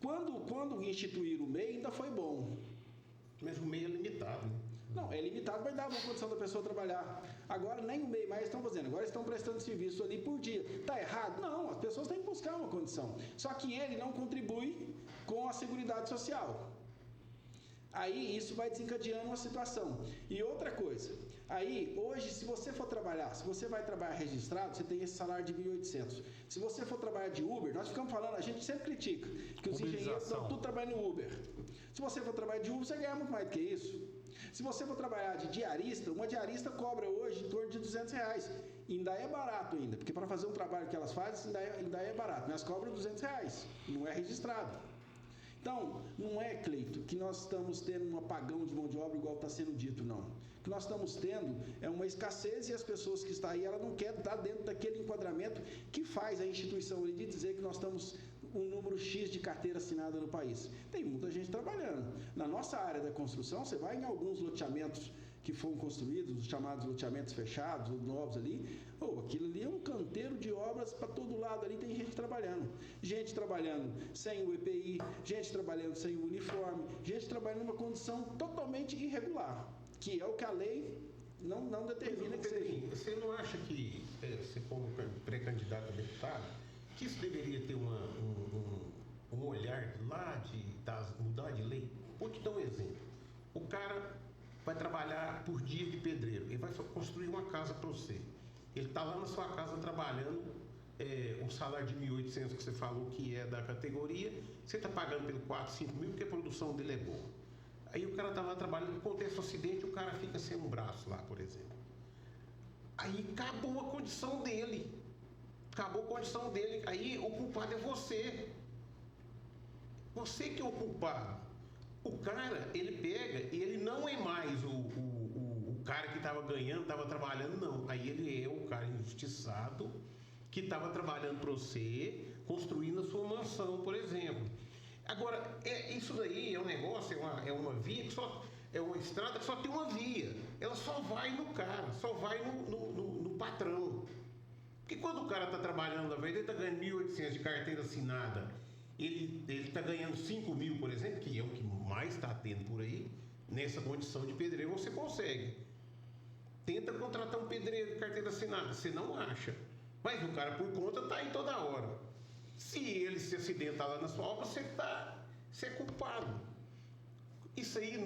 Quando instituíram o MEI, ainda foi bom. Mas o MEI é limitado, né? Não, é limitado, mas dá uma condição da pessoa trabalhar. Agora, nem o MEI mais estão fazendo. Agora estão prestando serviço ali por dia. Está errado? Não, as pessoas têm que buscar uma condição. Só que ele não contribui com a Seguridade Social. Aí, isso vai desencadeando uma situação. E outra coisa, aí, hoje, se você for trabalhar, se você vai trabalhar registrado, você tem esse salário de 1.800. Se você for trabalhar de Uber, nós ficamos falando, a gente sempre critica, que os engenheiros estão tudo trabalhando no Uber. Se você for trabalhar de Uber, você ganha muito mais do que isso. Se você for trabalhar de diarista, uma diarista cobra hoje em torno de R$200. Ainda é barato ainda, porque para fazer um trabalho que elas fazem, ainda é barato. Mas cobram R$200, não é registrado. Então, não é, Cleito, que nós estamos tendo um apagão de mão de obra igual está sendo dito, não. O que nós estamos tendo é uma escassez e as pessoas que estão aí, ela não quer estar dentro daquele enquadramento que faz a instituição ali de dizer que nós estamos um número X de carteira assinada no país. Tem muita gente trabalhando. Na nossa área da construção, você vai em alguns loteamentos que foram construídos, os chamados loteamentos fechados, os novos ali, aquilo ali é um canteiro de obras para todo lado ali, tem gente trabalhando sem o EPI, gente trabalhando sem o uniforme, gente trabalhando numa condição totalmente irregular, que é o que a lei não determina que seja. Você não acha que, você como pré-candidato a deputado, que isso deveria ter um olhar lá mudar de lei? Vou te dar um exemplo. O cara vai trabalhar por dia de pedreiro, ele vai construir uma casa para você. Ele está lá na sua casa trabalhando, um salário de 1.800 que você falou que é da categoria, você está pagando pelo 4, 5 mil, porque a produção dele é boa. Aí o cara está lá trabalhando, acontece um acidente, o cara fica sem um braço lá, por exemplo. Aí acabou a condição dele. Aí o culpado é você. Você que é o culpado. O cara, ele pega e ele não é mais o cara que estava ganhando, estava trabalhando, não. Aí ele é o cara injustiçado que estava trabalhando para você, construindo a sua mansão, por exemplo. Agora, isso daí é um negócio, é uma via que só... É uma estrada que só tem uma via. Ela só vai no cara, só vai no patrão. Porque quando o cara está trabalhando, na verdade, ele está ganhando 1.800 de carteira assinada, ele está ganhando 5 mil, por exemplo, que é o que mais está tendo por aí, nessa condição de pedreiro, você consegue. Tenta contratar um pedreiro de carteira assinada, você não acha. Mas o cara, por conta, está aí toda hora. Se ele se acidentar lá na sua obra, você é culpado. Isso aí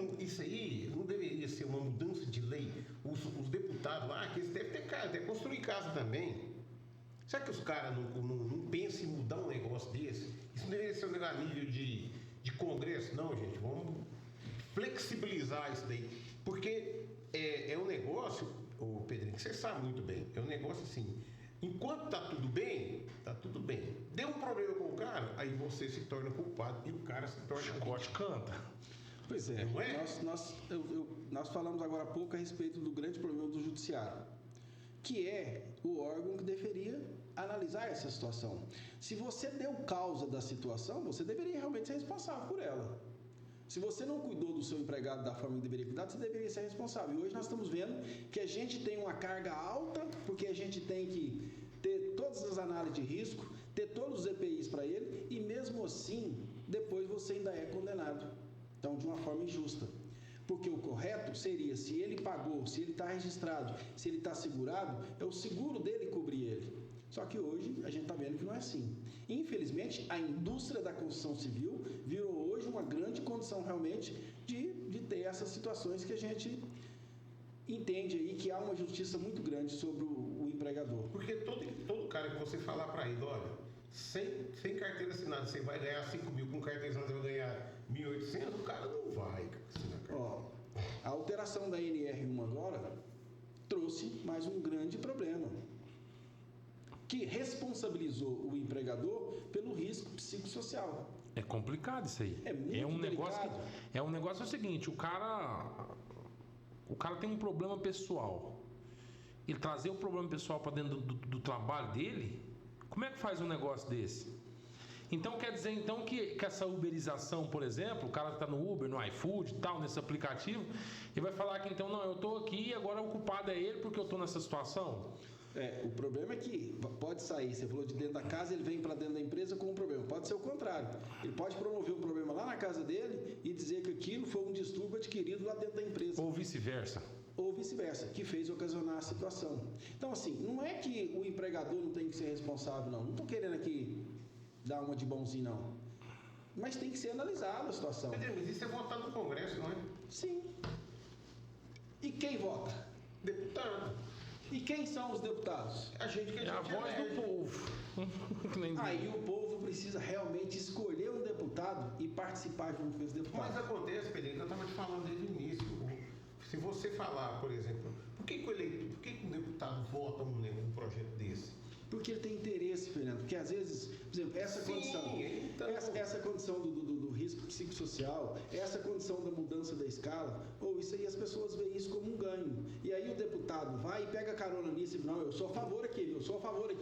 não deveria ser uma mudança de lei? Os deputados lá, que eles devem ter casa, devem construir casa também. Será que os caras não pensam em mudar um negócio desse? Isso não deveria ser um negócio a nível de Congresso? Não, gente, vamos flexibilizar isso daí. Porque é um negócio, ô Pedrinho, que você sabe muito bem, é um negócio assim, enquanto tá tudo bem, tá tudo bem. Deu um problema com o cara, aí você se torna culpado e o cara se torna... Chicote canta. Pois é, Não é? nós falamos agora há pouco a respeito do grande problema do judiciário, que é o órgão que deveria analisar essa situação. Se você deu causa da situação, você deveria realmente ser responsável por ela. Se você não cuidou do seu empregado da forma que deveria cuidar, você deveria ser responsável. E hoje nós estamos vendo que a gente tem uma carga alta, porque a gente tem que ter todas as análises de risco, ter todos os EPIs para ele, e mesmo assim, depois você ainda é condenado. Então, de uma forma injusta. Porque o correto seria, se ele pagou, se ele está registrado, se ele está segurado, é o seguro dele cobrir ele. Só que hoje a gente está vendo que não é assim. Infelizmente, a indústria da construção civil virou hoje uma grande condição realmente de ter essas situações que a gente entende aí que há uma justiça muito grande sobre o empregador. Porque todo cara que você falar para ele, olha, sem carteira assinada, você vai ganhar 5 mil, com carteira assinada você vai ganhar 1.800, o cara não vai assinar carteira. Ó, a alteração da NR1 agora trouxe mais um grande problema, que responsabilizou o empregador pelo risco psicossocial. É complicado isso aí. É muito delicado. É um negócio o seguinte, o cara tem um problema pessoal. Ele trazer o problema pessoal para dentro do trabalho dele, como é que faz um negócio desse? Então quer dizer então que essa uberização, por exemplo, o cara está no Uber, no iFood e tal, nesse aplicativo, e vai falar que então, não, eu estou aqui e agora o culpado é ele porque eu estou nessa situação? O problema é que pode sair, você falou de dentro da casa, ele vem para dentro da empresa com um problema. Pode ser o contrário. Ele pode promover um problema lá na casa dele e dizer que aquilo foi um distúrbio adquirido lá dentro da empresa. Ou vice-versa. Ou vice-versa, que fez ocasionar a situação. Então, assim, não é que o empregador não tem que ser responsável, não. Não estou querendo aqui dar uma de bonzinho, não. Mas tem que ser analisada a situação. Mas isso é votar no Congresso, não é? Sim. E quem vota? Deputado. E quem são os deputados? A gente que É a voz elege. do povo. Aí o povo precisa realmente escolher um deputado e participar junto com esse deputado. Mas acontece, Pedrinho, que eu estava te falando desde o início. Se você falar, por exemplo, por que que um deputado vota num projeto desse? Porque ele tem interesse, Fernando. Porque às vezes, por exemplo, essa Sim, condição, então... essa condição do risco psicossocial, essa condição da mudança da escala, ou isso aí as pessoas veem isso como um ganho. E aí o deputado vai e pega carona nisso e diz, não, eu sou a favor aqui,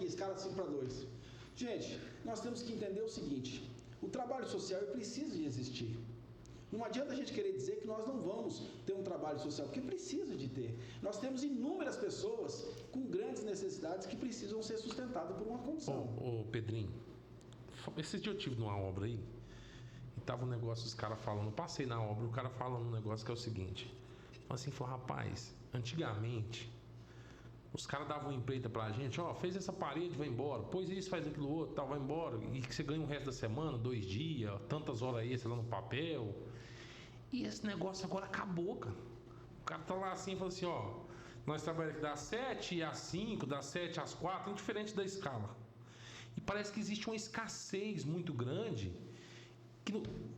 escala 5-2. Gente, nós temos que entender o seguinte, o trabalho social precisa de existir. Não adianta a gente querer dizer que nós não vamos ter um trabalho social, porque precisa de ter. Nós temos inúmeras pessoas com grandes necessidades que precisam ser sustentadas por uma condição. Ô Pedrinho, esse dia eu tive numa obra aí, e tava um negócio, os caras falando, passei na obra, o cara falando um negócio que é o seguinte, assim, falou, rapaz, antigamente, os caras davam empreita pra gente, ó, fez essa parede, vai embora, pôs isso, faz aquilo outro, tal, vai embora, e que você ganha o resto da semana, 2 dias, tantas horas extras lá no papel. E esse negócio agora acabou, cara. O cara tá lá assim e fala assim, ó, nós trabalhamos das 7 às 5, das 7 às 4, indiferente da escala. E parece que existe uma escassez muito grande que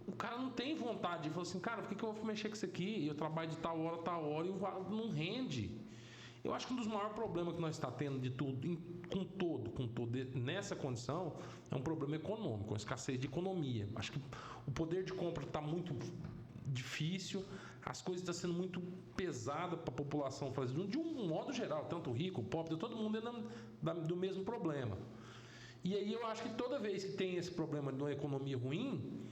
o cara não tem vontade de falar assim, cara, por que eu vou mexer com isso aqui? Eu trabalho de tal hora e não rende. Eu acho que um dos maiores problemas que nós está tendo de tudo, com todo, nessa condição, é um problema econômico, uma escassez de economia. Acho que o poder de compra está muito difícil, as coisas estão sendo muito pesadas para a população brasileira, de um modo geral, tanto rico, pobre, todo mundo do mesmo problema. E aí eu acho que toda vez que tem esse problema de uma economia ruim,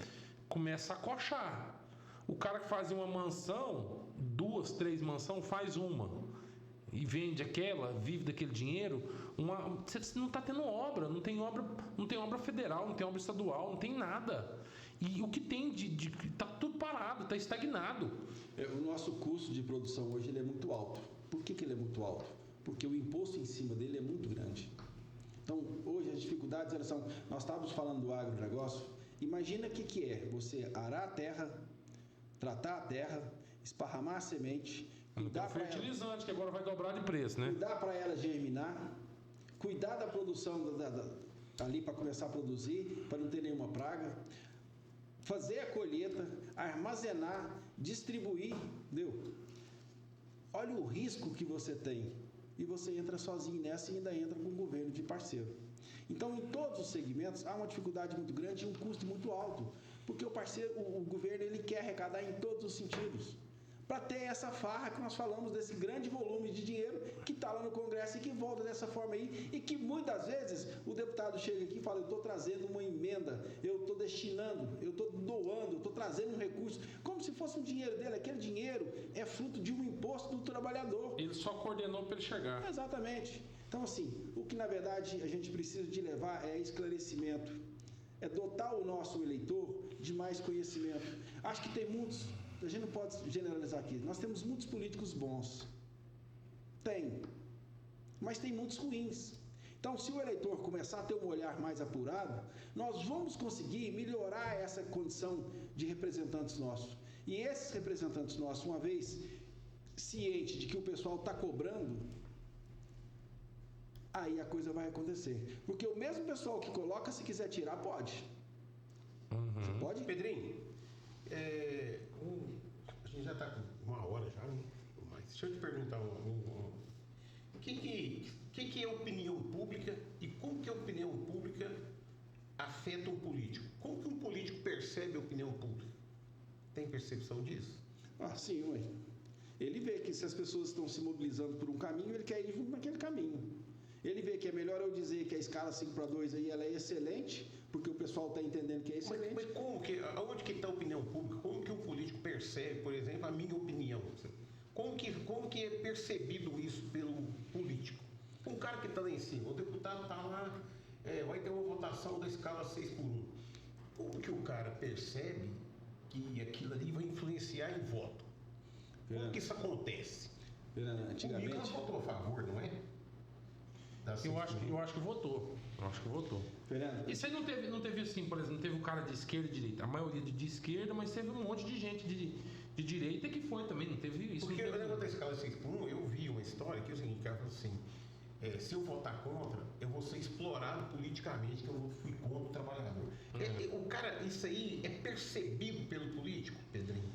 começa a coxar. O cara que fazia uma mansão, 2, 3 mansões, faz uma. E vende aquela, vive daquele dinheiro, você não está tendo obra, não tem obra federal, não tem obra estadual, não tem nada. E o que tem está tudo parado, está estagnado. O nosso custo de produção hoje ele é muito alto. Por que ele é muito alto? Porque o imposto em cima dele é muito grande. Então, hoje as dificuldades elas são... Nós estávamos falando do agronegócio. Imagina o que é você arar a terra, tratar a terra, esparramar a semente, Tem cuidar um para ela, fertilizante que agora vai dobrar de preço, né? cuidar para ela germinar, cuidar da produção ali para começar a produzir, para não ter nenhuma praga, fazer a colheita, armazenar, distribuir, entendeu? Olha o risco que você tem e você entra sozinho nessa e ainda entra com o governo de parceiro. Então, em todos os segmentos, há uma dificuldade muito grande e um custo muito alto, porque o governo, ele quer arrecadar em todos os sentidos, para ter essa farra que nós falamos desse grande volume de dinheiro que está lá no Congresso e que volta dessa forma aí, e que muitas vezes o deputado chega aqui e fala: eu estou trazendo uma emenda, eu estou destinando, eu estou doando, eu estou trazendo um recurso, como se fosse um dinheiro dele. Aquele dinheiro é fruto de um imposto do trabalhador. Ele só coordenou para ele chegar. Exatamente. Então, assim, o que na verdade a gente precisa de levar é esclarecimento, é dotar o nosso eleitor de mais conhecimento. Acho que tem muitos, a gente não pode generalizar aqui, nós temos muitos políticos bons, mas tem muitos ruins. Então, se o eleitor começar a ter um olhar mais apurado, nós vamos conseguir melhorar essa condição de representantes nossos. E esses representantes nossos, uma vez ciente de que o pessoal está cobrando, aí a coisa vai acontecer. Porque o mesmo pessoal que coloca, se quiser tirar, pode. Você pode? Pedrinho, a gente já está com 1 hora já, né? Mas deixa eu te perguntar o que é opinião pública e como que a opinião pública afeta um político? Como que um político percebe a opinião pública? Tem percepção disso? Sim, ué. Ele vê que se as pessoas estão se mobilizando por um caminho, ele quer ir junto naquele caminho. Ele vê que é melhor eu dizer que a escala 5:2 aí ela é excelente, porque o pessoal está entendendo que é excelente. Mas aonde que está a opinião pública? Como que o político percebe, por exemplo, a minha opinião? Como que é percebido isso pelo político? Um cara que está lá em cima, o deputado está lá, vai ter uma votação da escala 6:1. Como que o cara percebe que aquilo ali vai influenciar em voto? Como que isso acontece? Antigamente... O Nicolas votou a favor, não é? Eu acho que votou. Fernando, Isso aí não teve assim, por exemplo, não teve o cara de esquerda e direita. A maioria de esquerda, mas teve um monte de gente de direita que foi também, não teve isso. Porque não teve... o negócio da escala 6:1, eu vi uma história que é o seguinte, o cara falou assim, se eu votar contra, eu vou ser explorado politicamente, que eu fui contra o trabalhador. O cara, isso aí é percebido pelo político, Pedrinho?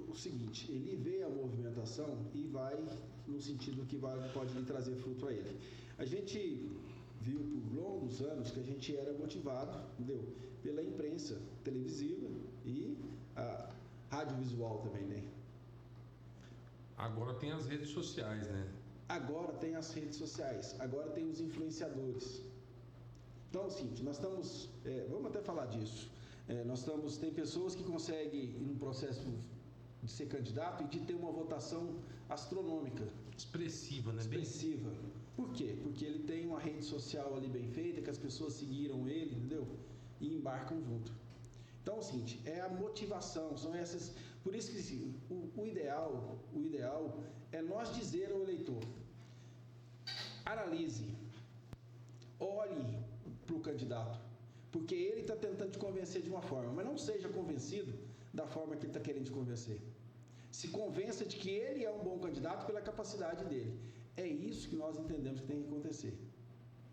O seguinte, ele vê a movimentação e vai no sentido que pode lhe trazer fruto a ele. A gente viu por longos anos que a gente era motivado, entendeu? Pela imprensa televisiva e a radiovisual também, né? Agora tem as redes sociais, né? Agora tem as redes sociais, agora tem os influenciadores. Então, é o seguinte, nós estamos, vamos até falar disso, tem pessoas que conseguem, em um processo de ser candidato e de ter uma votação astronômica. Expressiva, né? Expressiva. Por quê? Porque ele tem uma rede social ali bem feita, que as pessoas seguiram ele, entendeu? E embarcam junto. Então, é o seguinte, é a motivação, são essas... Por isso que assim, o ideal é nós dizer ao eleitor: analise, olhe para o candidato, porque ele está tentando te convencer de uma forma, mas não seja convencido da forma que ele está querendo te convencer. Se convença de que ele é um bom candidato pela capacidade dele. É isso que nós entendemos que tem que acontecer.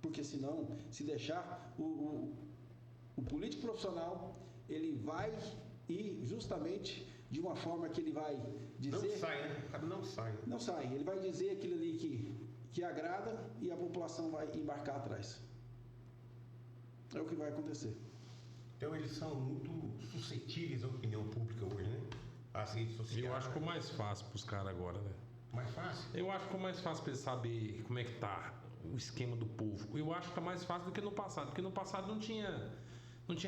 Porque senão, se deixar, o político profissional, ele vai ir justamente de uma forma que ele vai dizer... Não sai, né? O cara não sai. Né? Não sai. Ele vai dizer aquilo ali que agrada e a população vai embarcar atrás. É o que vai acontecer. Então eles são muito suscetíveis à opinião pública hoje, né? As redes sociais. Eu acho que ficou mais fácil para os caras agora, né? Mais fácil? Eu acho que ficou mais fácil para eles saber como é que tá o esquema do povo. Eu acho que tá mais fácil do que no passado, porque no passado não tinha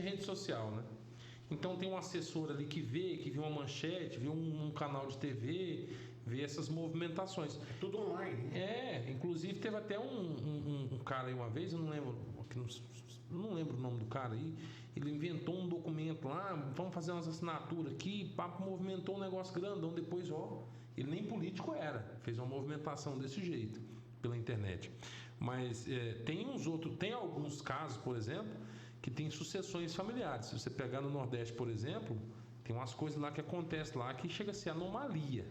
rede social, né? Então tem um assessor ali que vê uma manchete, vê um canal de TV, vê essas movimentações. É tudo online, né? Inclusive teve até um cara aí uma vez, eu não lembro o nome do cara aí, ele inventou um documento lá, vamos fazer umas assinaturas aqui, papo, movimentou um negócio grandão, depois, ele nem político era, fez uma movimentação desse jeito, pela internet. Mas tem alguns casos, por exemplo, que tem sucessões familiares. Se você pegar no Nordeste, por exemplo, Tem umas coisas lá que acontecem lá que chega a ser anomalia.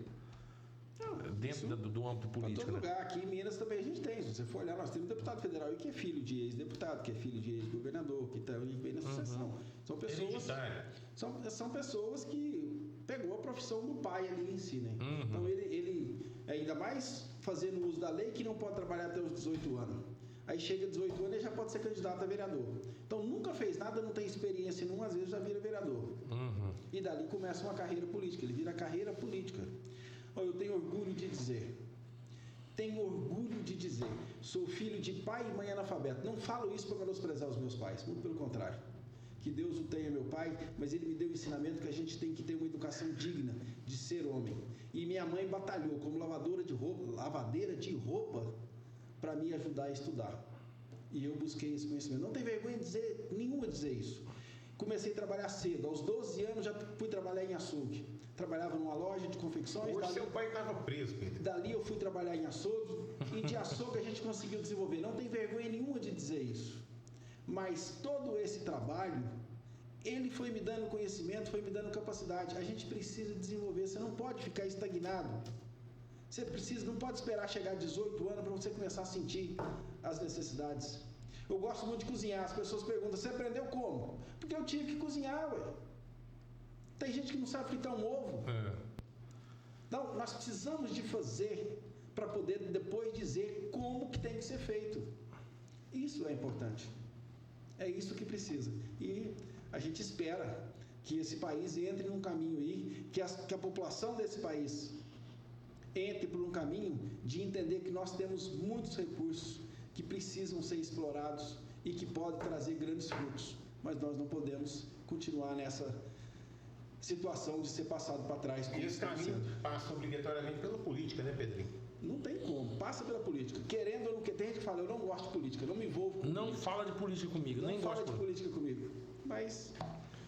Dentro do âmbito político. Em todo lugar, aqui em Minas também a gente tem. Se você for olhar, nós temos um deputado federal que é filho de ex-deputado, que é filho de ex-governador, que está bem na sucessão. São pessoas que pegou a profissão do pai ali em si, né? Então ele ainda mais fazendo uso da lei que não pode trabalhar até os 18 anos. Aí chega a 18 anos e já pode ser candidato a vereador. Então nunca fez nada, não tem experiência nenhuma, às vezes já vira vereador. E dali começa uma carreira política, ele vira carreira política. Eu tenho orgulho de dizer, sou filho de pai e mãe analfabeto. Não falo isso para menosprezar os meus pais, muito pelo contrário. Que Deus o tenha, meu pai, mas ele me deu o ensinamento que a gente tem que ter uma educação digna de ser homem. E minha mãe batalhou como lavadeira de roupa para me ajudar a estudar. E eu busquei esse conhecimento. Não tem vergonha nenhuma de dizer isso. Comecei a trabalhar cedo. Aos 12 anos já fui trabalhar em açougue. Trabalhava numa loja de confecções. Hoje seu pai estava preso, Pedro. Dali eu fui trabalhar em açougue. E de açougue a gente conseguiu desenvolver. Não tem vergonha nenhuma de dizer isso. Mas todo esse trabalho, ele foi me dando conhecimento, foi me dando capacidade. A gente precisa desenvolver. Você não pode ficar estagnado. Você não pode esperar chegar a 18 anos para você começar a sentir as necessidades. Eu gosto muito de cozinhar. As pessoas perguntam, você aprendeu como? Porque eu tive que cozinhar, ué. Tem gente que não sabe fritar um ovo. Não, nós precisamos de fazer para poder depois dizer como que tem que ser feito. Isso é importante. É isso que precisa. E a gente espera que esse país entre num caminho aí, que a população desse país entre por um caminho de entender que nós temos muitos recursos que precisam ser explorados e que podem trazer grandes frutos. Mas nós não podemos continuar nessa situação de ser passado para trás. E esse caminho passa obrigatoriamente pela política, né, Pedrinho? Não tem como, passa pela política. Querendo ou não, tem gente que fala, eu não gosto de política, não me envolvo com Não política. fala de política comigo, Não nem fala gosto de política comigo. Mas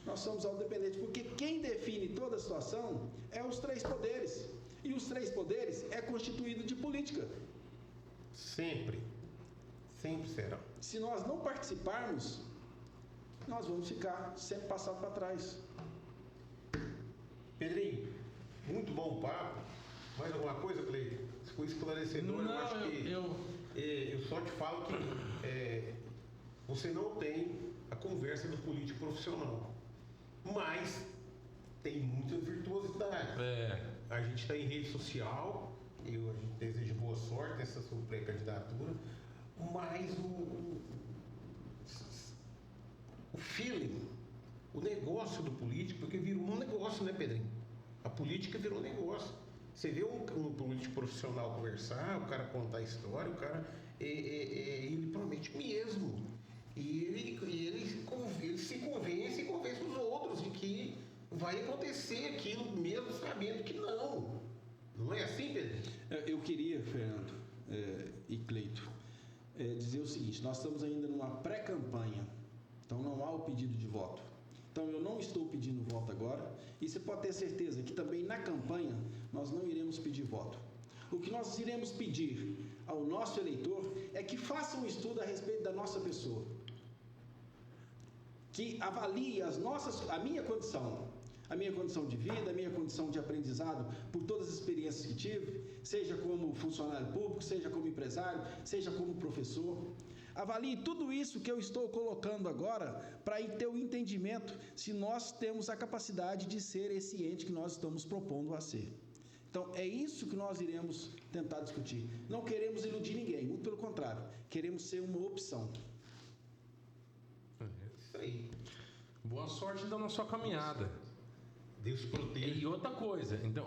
nós somos autodependentes, porque quem define toda a situação é os três poderes. E os três poderes é constituído de política. Sempre será. Se nós não participarmos, nós vamos ficar sempre passados para trás. Pedrinho, muito bom o papo. Mais alguma coisa, Cleiton? Foi esclarecedor. Não, eu acho que eu só te falo que você não tem a conversa do político profissional, mas tem muita virtuosidade. A gente está em rede social, a gente deseja boa sorte nessa sua pré-candidatura, mas o feeling, o negócio do político, porque virou um negócio, né, Pedrinho? A política virou um negócio. Você vê um político profissional conversar, o cara contar a história, o cara ele promete mesmo. E ele se convence e convence os outros de que vai acontecer aquilo mesmo sabendo que não. Não é assim, Pedro? Eu queria, Fernando e Cleito, dizer o seguinte, nós estamos ainda numa pré-campanha, então não há o pedido de voto. Então eu não estou pedindo voto agora, e você pode ter certeza que também na campanha nós não iremos pedir voto. O que nós iremos pedir ao nosso eleitor é que faça um estudo a respeito da nossa pessoa, que avalie a minha condição de vida, a minha condição de aprendizado por todas as experiências que tive, seja como funcionário público, seja como empresário, seja como professor. Avalie tudo isso que eu estou colocando agora para ter o entendimento se nós temos a capacidade de ser esse ente que nós estamos propondo a ser. Então, é isso que nós iremos tentar discutir. Não queremos iludir ninguém, muito pelo contrário, queremos ser uma opção. Isso aí. Boa sorte então na sua caminhada. Deus proteja. E outra coisa, então,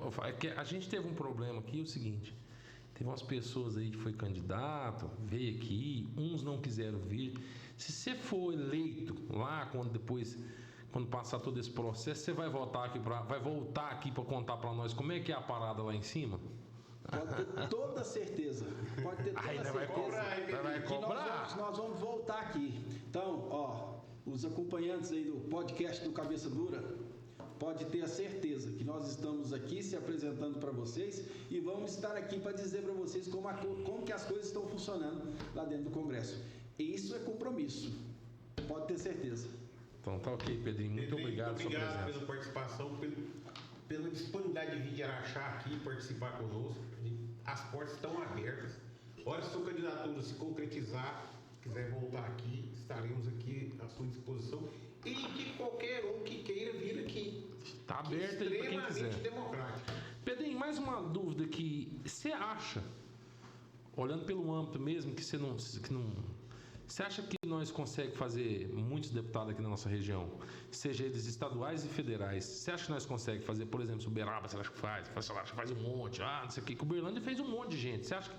a gente teve um problema aqui, o seguinte, teve umas pessoas aí que foi candidato, veio aqui, uns não quiseram vir. Se você for eleito lá, quando passar todo esse processo, você vai voltar aqui para contar para nós como é que é a parada lá em cima? Pode ter toda certeza. Pode ter toda Aí certeza. vai cobrar. Nós vamos voltar aqui. Então, os acompanhantes aí do podcast do Cabeça Dura, pode ter a certeza que nós estamos aqui se apresentando para vocês e vamos estar aqui para dizer para vocês como que as coisas estão funcionando lá dentro do Congresso. E isso é compromisso. Pode ter certeza. Então tá ok, Pedrinho. Muito obrigado pela sua Obrigado presença. pela participação, pela disponibilidade de vir de Araxá aqui participar conosco. As portas estão abertas. Olha, se sua candidatura se concretizar, quiser voltar aqui, estaremos aqui à sua disposição. E que qualquer um que queira vir aqui. Tá aberto aí para quem quiser. Extremamente democrático. Pedrinho, mais uma dúvida que você acha, olhando pelo âmbito mesmo, que você não. Você acha que nós conseguimos fazer muitos deputados aqui na nossa região, seja eles estaduais e federais? Você acha que nós conseguimos fazer, por exemplo, se o Uberaba, você acha que faz? Você acha que faz um monte? Não sei o que. O Uberlândia fez um monte de gente. Você acha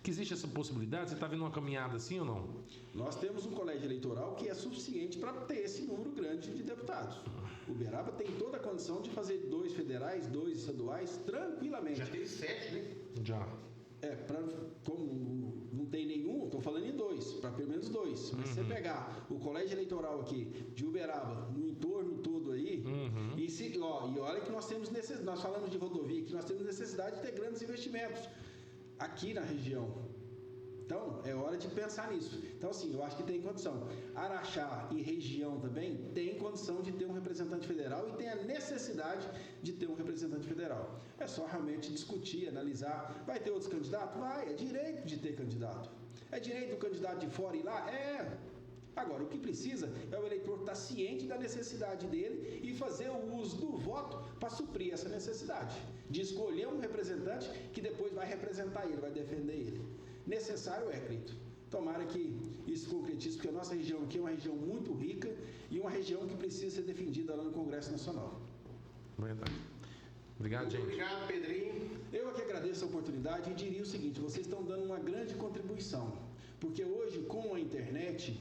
que existe essa possibilidade? Você está vendo uma caminhada assim ou não? Nós temos um colégio eleitoral que é suficiente para ter esse número grande de deputados. O Uberaba tem toda a condição de fazer 2 federais, 2 estaduais, tranquilamente. Já teve 7, né? Já. Como não tem nenhum, estou falando em 2, para pelo menos 2. Mas se você pegar o colégio eleitoral aqui de Uberaba, no entorno todo aí, e olha que nós temos necessidade, nós falamos de rodovia, que nós temos necessidade de ter grandes investimentos aqui na região. Então, é hora de pensar nisso. Então, assim, eu acho que tem condição. Araxá e região também tem condição de ter um representante federal e tem a necessidade de ter um representante federal. É só realmente discutir, analisar. Vai ter outros candidatos? Vai, é direito de ter candidato. É direito do candidato de fora ir lá? É. Agora, o que precisa é o eleitor estar ciente da necessidade dele e fazer o uso do voto para suprir essa necessidade. De escolher um representante que depois vai representar ele, vai defender ele. Necessário é, Cleito. Tomara que isso concretize, porque a nossa região aqui é uma região muito rica e uma região que precisa ser defendida lá no Congresso Nacional. Verdade. Obrigado, gente. Obrigado, Pedrinho. Eu aqui agradeço a oportunidade e diria o seguinte: vocês estão dando uma grande contribuição, porque hoje, com a internet,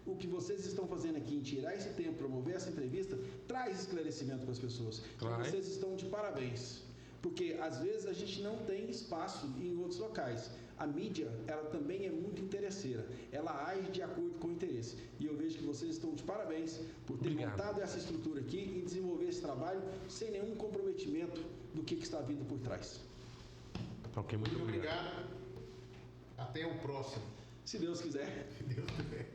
o que vocês estão fazendo aqui em tirar esse tempo, promover essa entrevista, traz esclarecimento para as pessoas. E vocês estão de parabéns, porque às vezes a gente não tem espaço em outros locais. A mídia, ela também é muito interesseira. Ela age de acordo com o interesse. E eu vejo que vocês estão de parabéns por ter montado essa estrutura aqui e desenvolver esse trabalho sem nenhum comprometimento do que está vindo por trás. Ok, muito obrigado. Até o próximo. Se Deus quiser. Se Deus quiser.